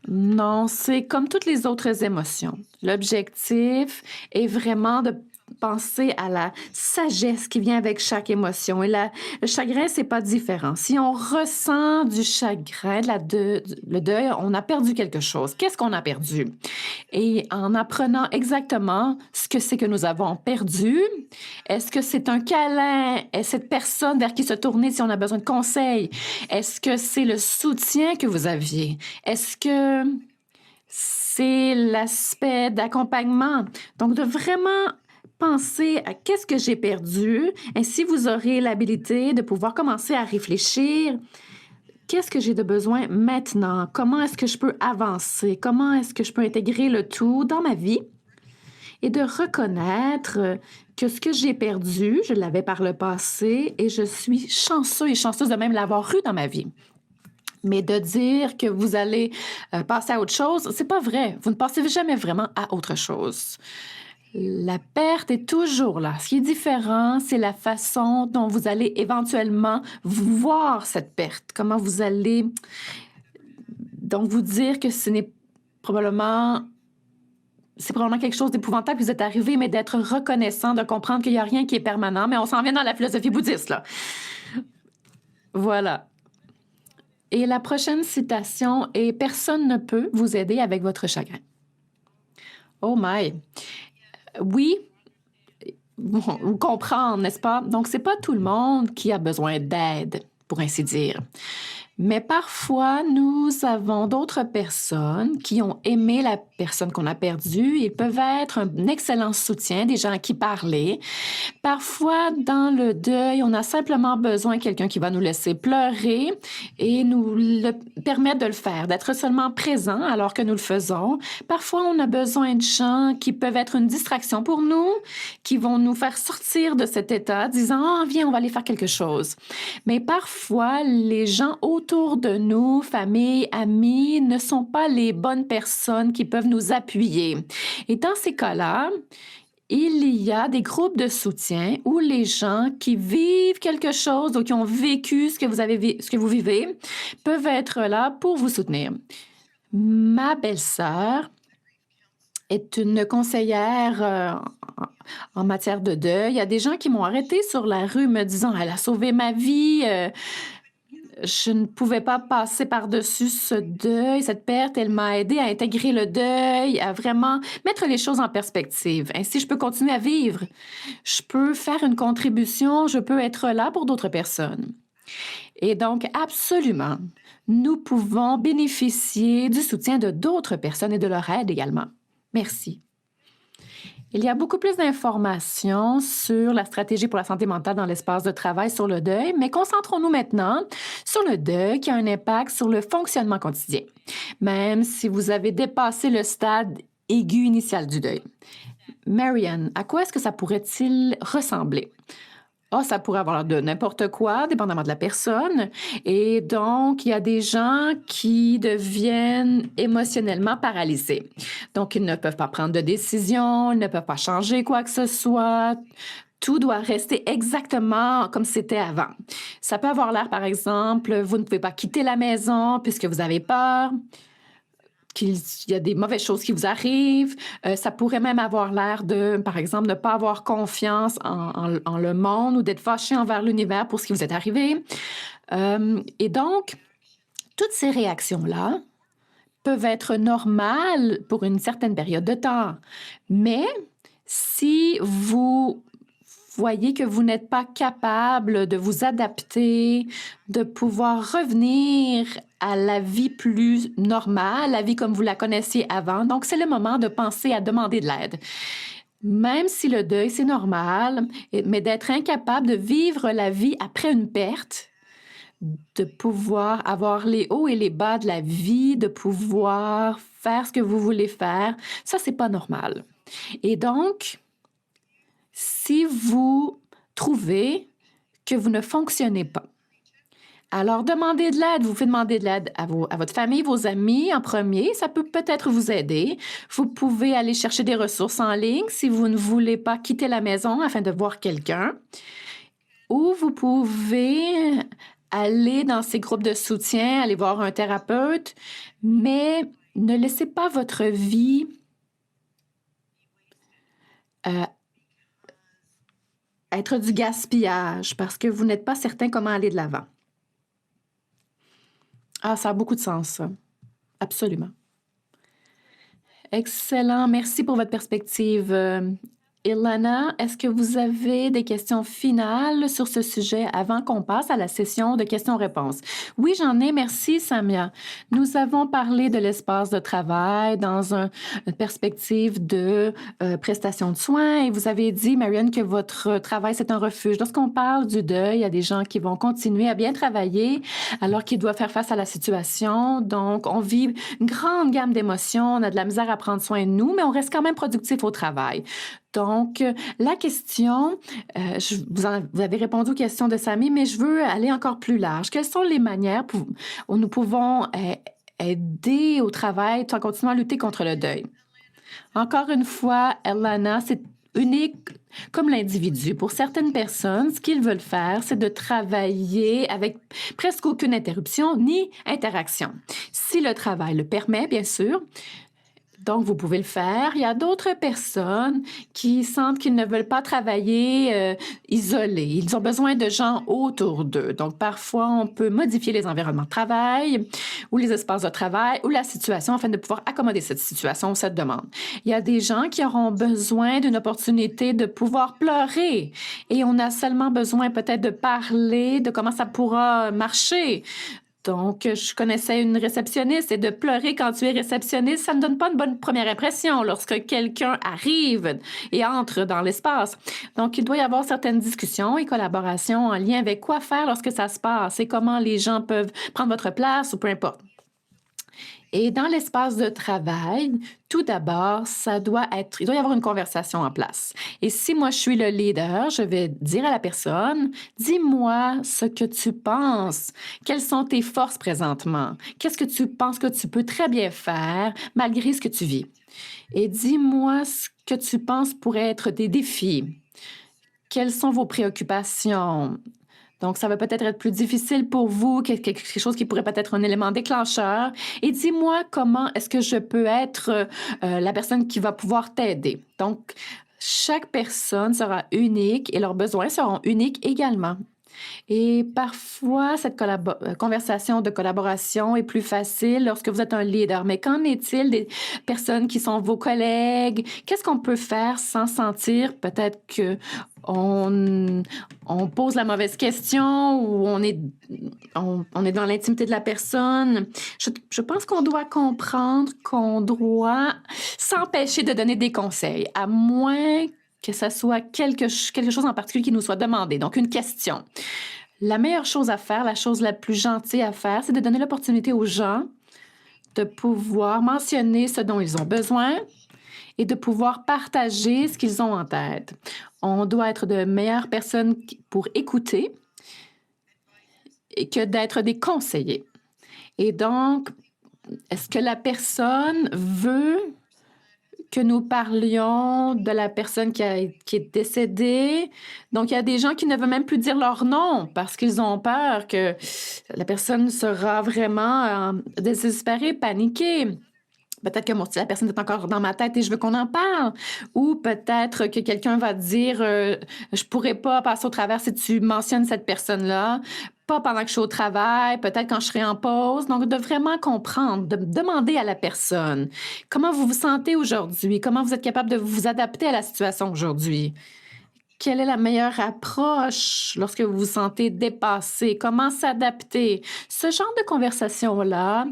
Non, c'est comme toutes les autres émotions. L'objectif est vraiment de penser à la sagesse qui vient avec chaque émotion. Et le chagrin, c'est pas différent. Si on ressent du chagrin, le deuil, on a perdu quelque chose. Qu'est-ce qu'on a perdu? Et en apprenant exactement ce que c'est que nous avons perdu, est-ce que c'est un câlin? Est-ce cette personne vers qui se tourner si on a besoin de conseils? Est-ce que c'est le soutien que vous aviez? Est-ce que c'est l'aspect d'accompagnement? Donc, de vraiment penser à qu'est-ce que j'ai perdu. Ainsi, vous aurez l'habilité de pouvoir commencer à réfléchir. Qu'est-ce que j'ai de besoin maintenant? Comment est-ce que je peux avancer? Comment est-ce que je peux intégrer le tout dans ma vie? Et de reconnaître que ce que j'ai perdu, je l'avais par le passé et je suis chanceux et chanceuse de même l'avoir eu dans ma vie. Mais de dire que vous allez passer à autre chose, c'est pas vrai. Vous ne passez jamais vraiment à autre chose. La perte est toujours là. Ce qui est différent, c'est la façon dont vous allez éventuellement voir cette perte. Comment vous allez donc vous dire que probablement c'est probablement quelque chose d'épouvantable que vous êtes arrivé, mais d'être reconnaissant, de comprendre qu'il n'y a rien qui est permanent. Mais on s'en vient dans la philosophie bouddhiste, là. Voilà. Et la prochaine citation est « Personne ne peut vous aider avec votre chagrin ». Oh my! Oui, bon, comprendre, n'est-ce pas? Donc, c'est pas tout le monde qui a besoin d'aide, pour ainsi dire. Mais parfois, nous avons d'autres personnes qui ont aimé la personne qu'on a perdue. Ils peuvent être un excellent soutien, des gens à qui parler. Parfois, dans le deuil, on a simplement besoin de quelqu'un qui va nous laisser pleurer et nous permettre de le faire, d'être seulement présent alors que nous le faisons. Parfois, on a besoin de gens qui peuvent être une distraction pour nous, qui vont nous faire sortir de cet état, disant « Ah, viens, on va aller faire quelque chose ». Mais parfois, les gens autour de nous, famille, amis, ne sont pas les bonnes personnes qui peuvent nous appuyer. Et dans ces cas-là, il y a des groupes de soutien où les gens qui vivent quelque chose ou qui ont vécu ce que vous vivez peuvent être là pour vous soutenir. Ma belle-sœur est une conseillère en matière de deuil. Il y a des gens qui m'ont arrêtée sur la rue me disant « Elle a sauvé ma vie ». Je ne pouvais pas passer par-dessus ce deuil, cette perte. Elle m'a aidé à intégrer le deuil, à vraiment mettre les choses en perspective. Ainsi, je peux continuer à vivre. Je peux faire une contribution. Je peux être là pour d'autres personnes. Et donc, absolument, nous pouvons bénéficier du soutien de d'autres personnes et de leur aide également. Merci. Il y a beaucoup plus d'informations sur la stratégie pour la santé mentale dans l'espace de travail sur le deuil, mais concentrons-nous maintenant sur le deuil qui a un impact sur le fonctionnement quotidien, même si vous avez dépassé le stade aigu initial du deuil. Marianne, à quoi est-ce que ça pourrait-il ressembler? Ah, ça pourrait avoir l'air de n'importe quoi, dépendamment de la personne. Et donc, il y a des gens qui deviennent émotionnellement paralysés. Donc, ils ne peuvent pas prendre de décision, ils ne peuvent pas changer quoi que ce soit. Tout doit rester exactement comme c'était avant. Ça peut avoir l'air, par exemple, vous ne pouvez pas quitter la maison puisque vous avez peur, qu'il y a des mauvaises choses qui vous arrivent. Ça pourrait même avoir l'air de, par exemple, ne pas avoir confiance en le monde ou d'être fâché envers l'univers pour ce qui vous est arrivé. Et donc, toutes ces réactions-là peuvent être normales pour une certaine période de temps. Mais si vous voyez que vous n'êtes pas capable de vous adapter, de pouvoir revenir à la vie plus normale, la vie comme vous la connaissiez avant. Donc, c'est le moment de penser à demander de l'aide. Même si le deuil, c'est normal, mais d'être incapable de vivre la vie après une perte, de pouvoir avoir les hauts et les bas de la vie, de pouvoir faire ce que vous voulez faire, ça, c'est pas normal. Et donc, si vous trouvez que vous ne fonctionnez pas, alors demandez de l'aide. Vous pouvez demander de l'aide à votre famille, vos amis en premier. Ça peut peut-être vous aider. Vous pouvez aller chercher des ressources en ligne si vous ne voulez pas quitter la maison afin de voir quelqu'un. Ou vous pouvez aller dans ces groupes de soutien, aller voir un thérapeute, mais ne laissez pas votre vie être du gaspillage parce que vous n'êtes pas certain comment aller de l'avant. Ah, ça a beaucoup de sens, ça. Absolument. Excellent. Merci pour votre perspective. Ilana, est-ce que vous avez des questions finales sur ce sujet avant qu'on passe à la session de questions-réponses? Oui, j'en ai. Merci, Samia. Nous avons parlé de l'espace de travail dans une perspective de prestation de soins et vous avez dit, Marianne, que votre travail, c'est un refuge. Lorsqu'on parle du deuil, il y a des gens qui vont continuer à bien travailler alors qu'ils doivent faire face à la situation. Donc, on vit une grande gamme d'émotions, on a de la misère à prendre soin de nous, mais on reste quand même productif au travail. Donc, la question, vous avez répondu aux questions de Samy, mais je veux aller encore plus large. Quelles sont les manières où nous pouvons aider au travail tout en continuant à lutter contre le deuil? Encore une fois, Elana, c'est unique comme l'individu. Pour certaines personnes, ce qu'ils veulent faire, c'est de travailler avec presque aucune interruption ni interaction. Si le travail le permet, bien sûr. Donc, vous pouvez le faire. Il y a d'autres personnes qui sentent qu'ils ne veulent pas travailler isolés. Ils ont besoin de gens autour d'eux. Donc, parfois, on peut modifier les environnements de travail ou les espaces de travail ou la situation afin de pouvoir accommoder cette situation ou cette demande. Il y a des gens qui auront besoin d'une opportunité de pouvoir pleurer et on a seulement besoin peut-être de parler de comment ça pourra marcher. Donc, je connaissais une réceptionniste et de pleurer quand tu es réceptionniste, ça ne donne pas une bonne première impression lorsque quelqu'un arrive et entre dans l'espace. Donc, il doit y avoir certaines discussions et collaborations en lien avec quoi faire lorsque ça se passe et comment les gens peuvent prendre votre place ou peu importe. Et dans l'espace de travail, tout d'abord, il doit y avoir une conversation en place. Et si moi, je suis le leader, je vais dire à la personne, dis-moi ce que tu penses. Quelles sont tes forces présentement? Qu'est-ce que tu penses que tu peux très bien faire malgré ce que tu vis? Et dis-moi ce que tu penses pourrait être des défis. Quelles sont vos préoccupations? Donc, ça va peut-être être plus difficile pour vous, quelque chose qui pourrait peut être un élément déclencheur. Et dis-moi comment est-ce que je peux être la personne qui va pouvoir t'aider. Donc, chaque personne sera unique et leurs besoins seront uniques également. Et parfois, cette conversation de collaboration est plus facile lorsque vous êtes un leader. Mais qu'en est-il des personnes qui sont vos collègues? Qu'est-ce qu'on peut faire sans sentir peut-être que on pose la mauvaise question ou on est dans l'intimité de la personne? Je pense qu'on doit comprendre qu'on doit s'empêcher de donner des conseils, à moins que ça soit quelque chose en particulier qui nous soit demandé, donc une question. La meilleure chose à faire, la chose la plus gentille à faire, c'est de donner l'opportunité aux gens de pouvoir mentionner ce dont ils ont besoin et de pouvoir partager ce qu'ils ont en tête. On doit être de meilleures personnes pour écouter et que d'être des conseillers. Et donc, est-ce que la personne veut que nous parlions de la personne qui est décédée? Donc, il y a des gens qui ne veulent même plus dire leur nom parce qu'ils ont peur que la personne sera vraiment désespérée, paniquée. Peut-être que la personne est encore dans ma tête et je veux qu'on en parle. Ou peut-être que quelqu'un va dire je pourrais pas passer au travers si tu mentionnes cette personne-là. Pas pendant que je suis au travail, peut-être quand je serai en pause. Donc, de vraiment comprendre, de demander à la personne comment vous vous sentez aujourd'hui, comment vous êtes capable de vous adapter à la situation aujourd'hui. Quelle est la meilleure approche lorsque vous vous sentez dépassé? Comment s'adapter? Ce genre de conversation-là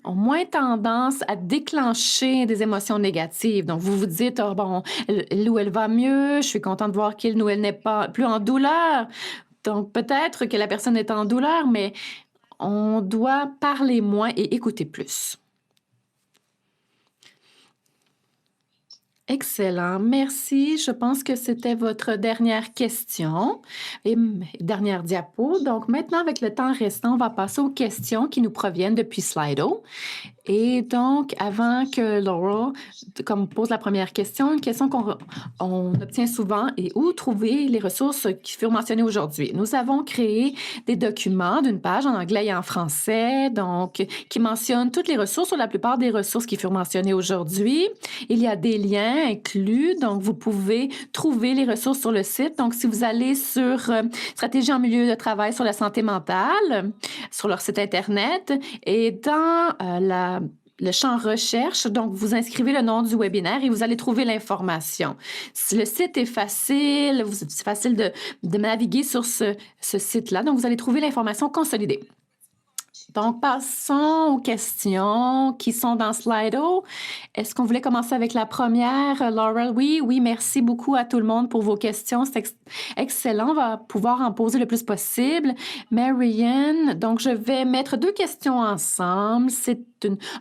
ont moins tendance à déclencher des émotions négatives. Donc, vous vous dites, oh, bon, elle ou elle va mieux, je suis contente de voir qu'il ou elle n'est pas plus en douleur. Donc, peut-être que la personne est en douleur, mais on doit parler moins et écouter plus. Excellent, merci. Je pense que c'était votre dernière question et dernière diapo. Donc maintenant, avec le temps restant, on va passer aux questions qui nous proviennent depuis Slido. Et donc, avant que Laurel pose la première question, une question qu'on obtient souvent est où trouver les ressources qui furent mentionnées aujourd'hui. Nous avons créé des documents d'une page en anglais et en français, donc qui mentionnent toutes les ressources ou la plupart des ressources qui furent mentionnées aujourd'hui. Il y a des liens inclus, donc vous pouvez trouver les ressources sur le site. Donc, si vous allez sur Stratégie en milieu de travail sur la santé mentale, sur leur site Internet, et dans le champ recherche, donc vous inscrivez le nom du webinaire et vous allez trouver l'information. Si le site est facile, c'est facile de naviguer sur ce site-là, donc vous allez trouver l'information consolidée. Donc, passons aux questions qui sont dans Slido. Est-ce qu'on voulait commencer avec la première, Laurel? Oui, merci beaucoup à tout le monde pour vos questions. C'est excellent. On va pouvoir en poser le plus possible. Marianne, donc je vais mettre deux questions ensemble. C'est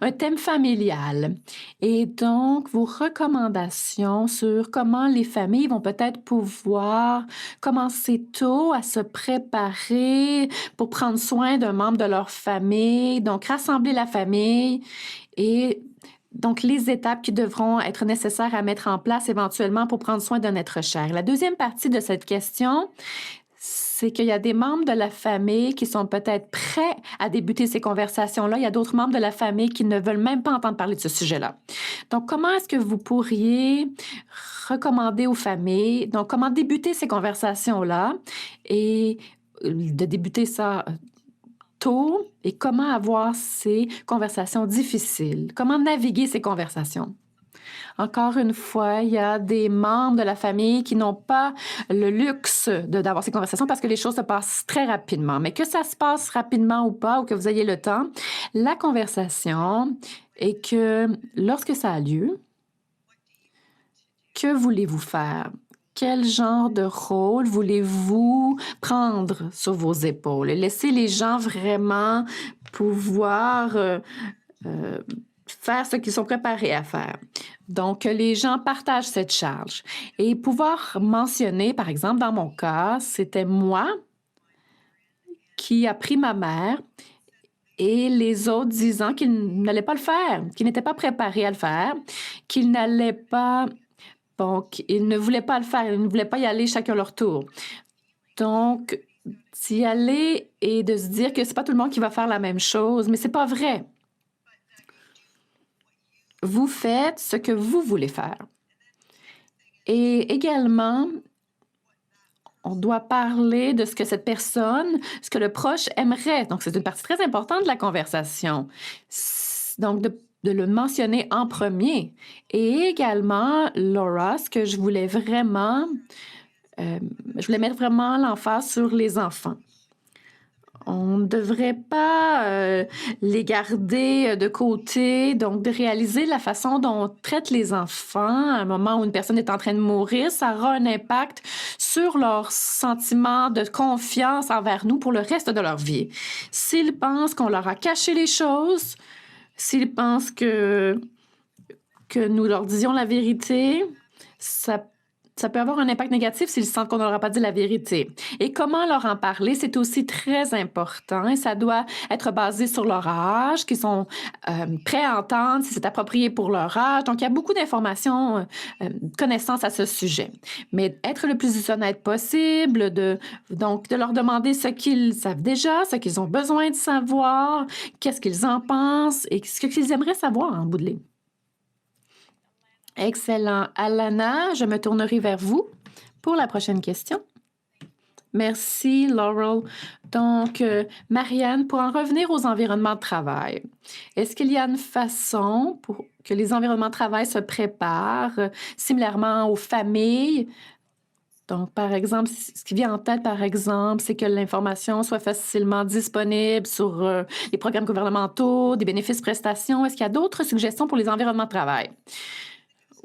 un thème familial. Et donc, vos recommandations sur comment les familles vont peut-être pouvoir commencer tôt à se préparer pour prendre soin d'un membre de leur famille. Donc, rassembler la famille et Donc, les étapes qui devront être nécessaires à mettre en place éventuellement pour prendre soin d'un être cher. La deuxième partie de cette question, c'est qu'il y a des membres de la famille qui sont peut-être prêts à débuter ces conversations-là. Il y a d'autres membres de la famille qui ne veulent même pas entendre parler de ce sujet-là. Donc, comment est-ce que vous pourriez recommander aux familles, donc comment débuter ces conversations-là et de débuter ça tôt et comment avoir ces conversations difficiles? Comment naviguer ces conversations? Encore une fois, il y a des membres de la famille qui n'ont pas le luxe d'avoir ces conversations parce que les choses se passent très rapidement. Mais que ça se passe rapidement ou pas, ou que vous ayez le temps, la conversation est que lorsque ça a lieu, que voulez-vous faire? Quel genre de rôle voulez-vous prendre sur vos épaules? Laissez les gens vraiment pouvoir faire ce qu'ils sont préparés à faire. Donc, que les gens partagent cette charge. Et pouvoir mentionner, par exemple, dans mon cas, c'était moi qui a pris ma mère et les autres disant qu'ils n'allaient pas le faire, qu'ils n'étaient pas préparés à le faire, qu'ils n'allaient pas... Donc, ils ne voulaient pas le faire, ils ne voulaient pas y aller chacun leur tour. Donc, d'y aller et de se dire que c'est pas tout le monde qui va faire la même chose, mais c'est pas vrai. Vous faites ce que vous voulez faire. Et également, on doit parler de ce que cette personne, ce que le proche aimerait. Donc, c'est une partie très importante de la conversation. Donc, de le mentionner en premier. Et également, Laura, ce que je voulais vraiment, je voulais mettre vraiment l'emphase sur les enfants. On ne devrait pas les garder de côté, donc de réaliser la façon dont on traite les enfants à un moment où une personne est en train de mourir, ça aura un impact sur leur sentiment de confiance envers nous pour le reste de leur vie. S'ils pensent qu'on leur a caché les choses, s'ils pensent que nous leur disions la vérité, ça peut avoir un impact négatif s'ils sentent qu'on n'aura pas dit la vérité. Et comment leur en parler, c'est aussi très important et ça doit être basé sur leur âge, qu'ils sont prêts à entendre, si c'est approprié pour leur âge. Donc, il y a beaucoup d'informations, connaissances à ce sujet. Mais être le plus honnête possible, donc de leur demander ce qu'ils savent déjà, ce qu'ils ont besoin de savoir, qu'est-ce qu'ils en pensent et ce qu'ils aimeraient savoir en bout de ligne. Excellent. Alana, je me tournerai vers vous pour la prochaine question. Merci, Laurel. Donc, Marianne, pour en revenir aux environnements de travail, est-ce qu'il y a une façon pour que les environnements de travail se préparent similairement aux familles? Donc, par exemple, ce qui vient en tête, par exemple, c'est que l'information soit facilement disponible sur les programmes gouvernementaux, des bénéfices prestations. Est-ce qu'il y a d'autres suggestions pour les environnements de travail?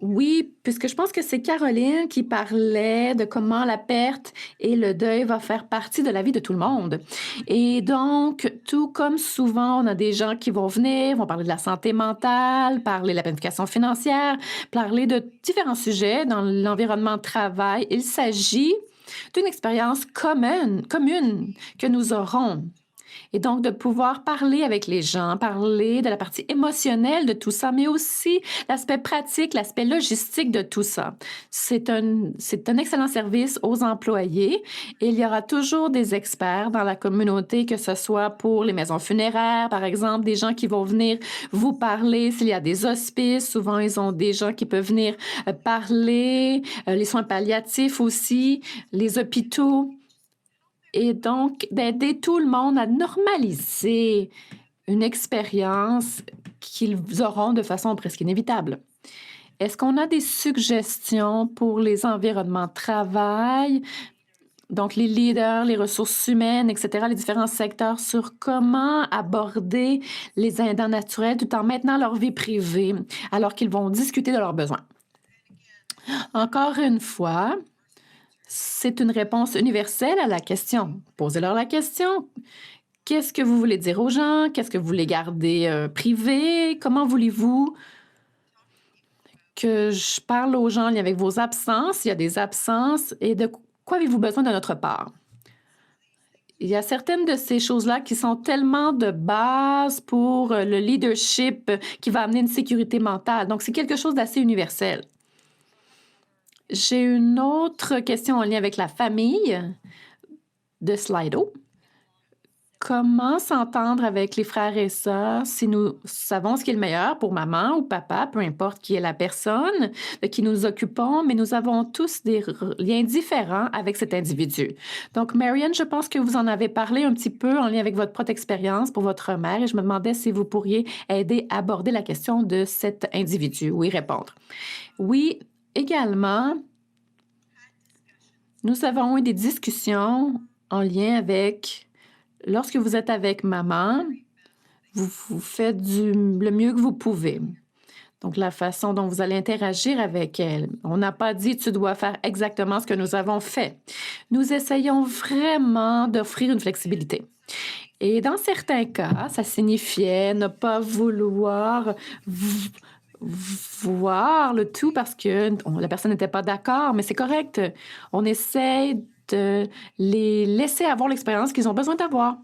Oui, puisque je pense que c'est Caroline qui parlait de comment la perte et le deuil va faire partie de la vie de tout le monde. Et donc, tout comme souvent, on a des gens qui vont venir, vont parler de la santé mentale, parler de la planification financière, parler de différents sujets dans l'environnement de travail. Il s'agit d'une expérience commune que nous aurons. Et donc, de pouvoir parler avec les gens, parler de la partie émotionnelle de tout ça, mais aussi l'aspect pratique, l'aspect logistique de tout ça. C'est un excellent service aux employés et il y aura toujours des experts dans la communauté, que ce soit pour les maisons funéraires, par exemple, des gens qui vont venir vous parler. S'il y a des hospices, souvent, ils ont des gens qui peuvent venir parler, les soins palliatifs aussi, les hôpitaux. Et donc, d'aider tout le monde à normaliser une expérience qu'ils auront de façon presque inévitable. Est-ce qu'on a des suggestions pour les environnements de travail, donc les leaders, les ressources humaines, etc., les différents secteurs, sur comment aborder les aidants naturels tout en maintenant leur vie privée alors qu'ils vont discuter de leurs besoins? Encore une fois, c'est une réponse universelle à la question. Posez-leur la question. Qu'est-ce que vous voulez dire aux gens? Qu'est-ce que vous voulez garder privé? Comment voulez-vous que je parle aux gens en lien avec vos absences? Il y a des absences. Et de quoi avez-vous besoin de notre part? il y a certaines de ces choses-là qui sont tellement de base pour le leadership qui va amener une sécurité mentale. Donc, c'est quelque chose d'assez universel. J'ai une autre question en lien avec la famille de Slido. Comment s'entendre avec les frères et sœurs si nous savons ce qui est le meilleur pour maman ou papa, peu importe qui est la personne de qui nous occupons, mais nous avons tous des liens différents avec cet individu. Donc, Marianne, je pense que vous en avez parlé un petit peu en lien avec votre propre expérience pour votre mère et je me demandais si vous pourriez aider à aborder la question de cet individu ou y répondre. Oui, également, nous avons eu des discussions en lien avec... Lorsque vous êtes avec maman, vous faites le mieux que vous pouvez. Donc, la façon dont vous allez interagir avec elle. On n'a pas dit tu dois faire exactement ce que nous avons fait. Nous essayons vraiment d'offrir une flexibilité. Et dans certains cas, ça signifiait ne pas vouloir voir le tout parce que la personne n'était pas d'accord, mais c'est correct. On essaie de les laisser avoir l'expérience qu'ils ont besoin d'avoir.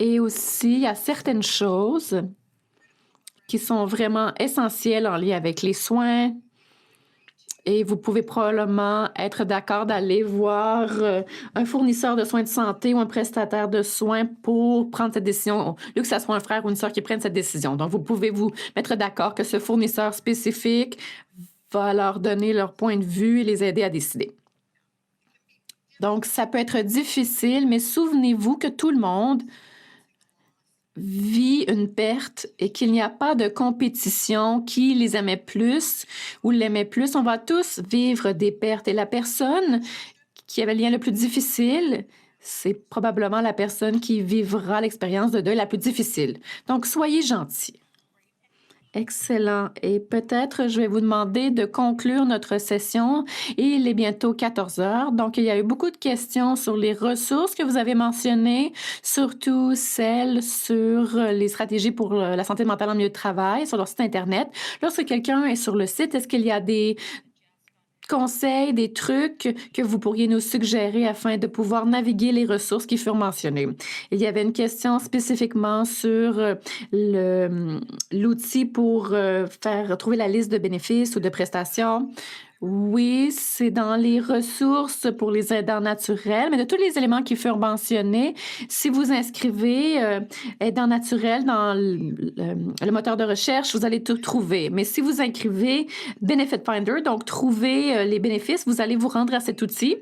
Et aussi, il y a certaines choses qui sont vraiment essentielles en lien avec les soins. Et vous pouvez probablement être d'accord d'aller voir un fournisseur de soins de santé ou un prestataire de soins pour prendre cette décision, au lieu que ce soit un frère ou une sœur qui prenne cette décision. Donc, vous pouvez vous mettre d'accord que ce fournisseur spécifique va leur donner leur point de vue et les aider à décider. Donc, ça peut être difficile, mais souvenez-vous que tout le monde vit une perte et qu'il n'y a pas de compétition qui les aimait plus ou l'aimait plus. On va tous vivre des pertes et la personne qui avait le lien le plus difficile, c'est probablement la personne qui vivra l'expérience de deuil la plus difficile. Donc, soyez gentils. Excellent. Et peut-être, je vais vous demander de conclure notre session. Il est bientôt 14 heures. Donc, il y a eu beaucoup de questions sur les ressources que vous avez mentionnées, surtout celles sur les stratégies pour la santé mentale en milieu de travail, sur leur site Internet. Lorsque quelqu'un est sur le site, est-ce qu'il y a des conseils, des trucs que vous pourriez nous suggérer afin de pouvoir naviguer les ressources qui furent mentionnées? Il y avait une question spécifiquement sur l'outil pour trouver la liste de bénéfices ou de prestations. Oui, c'est dans les ressources pour les aidants naturels, mais de tous les éléments qui furent mentionnés, si vous inscrivez aidants naturels dans le moteur de recherche, vous allez tout trouver. Mais si vous inscrivez Benefit Finder, donc trouver les bénéfices, vous allez vous rendre à cet outil.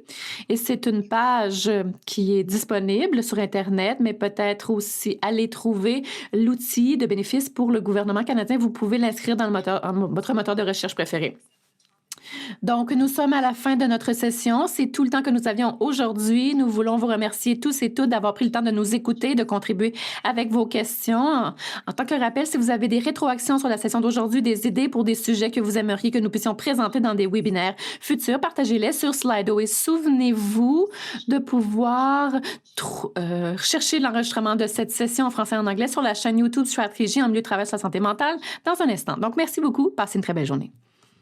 Et c'est une page qui est disponible sur Internet, mais peut-être aussi aller trouver l'outil de bénéfices pour le gouvernement canadien. Vous pouvez l'inscrire dans votre moteur de recherche préféré. Donc, nous sommes à la fin de notre session. C'est tout le temps que nous avions aujourd'hui. Nous voulons vous remercier tous et toutes d'avoir pris le temps de nous écouter, de contribuer avec vos questions. En tant que rappel, si vous avez des rétroactions sur la session d'aujourd'hui, des idées pour des sujets que vous aimeriez que nous puissions présenter dans des webinaires futurs, partagez-les sur Slido et souvenez-vous de pouvoir chercher l'enregistrement de cette session en français et en anglais sur la chaîne YouTube Stratégie en milieu de travail sur la santé mentale dans un instant. Donc, merci beaucoup. Passez une très belle journée.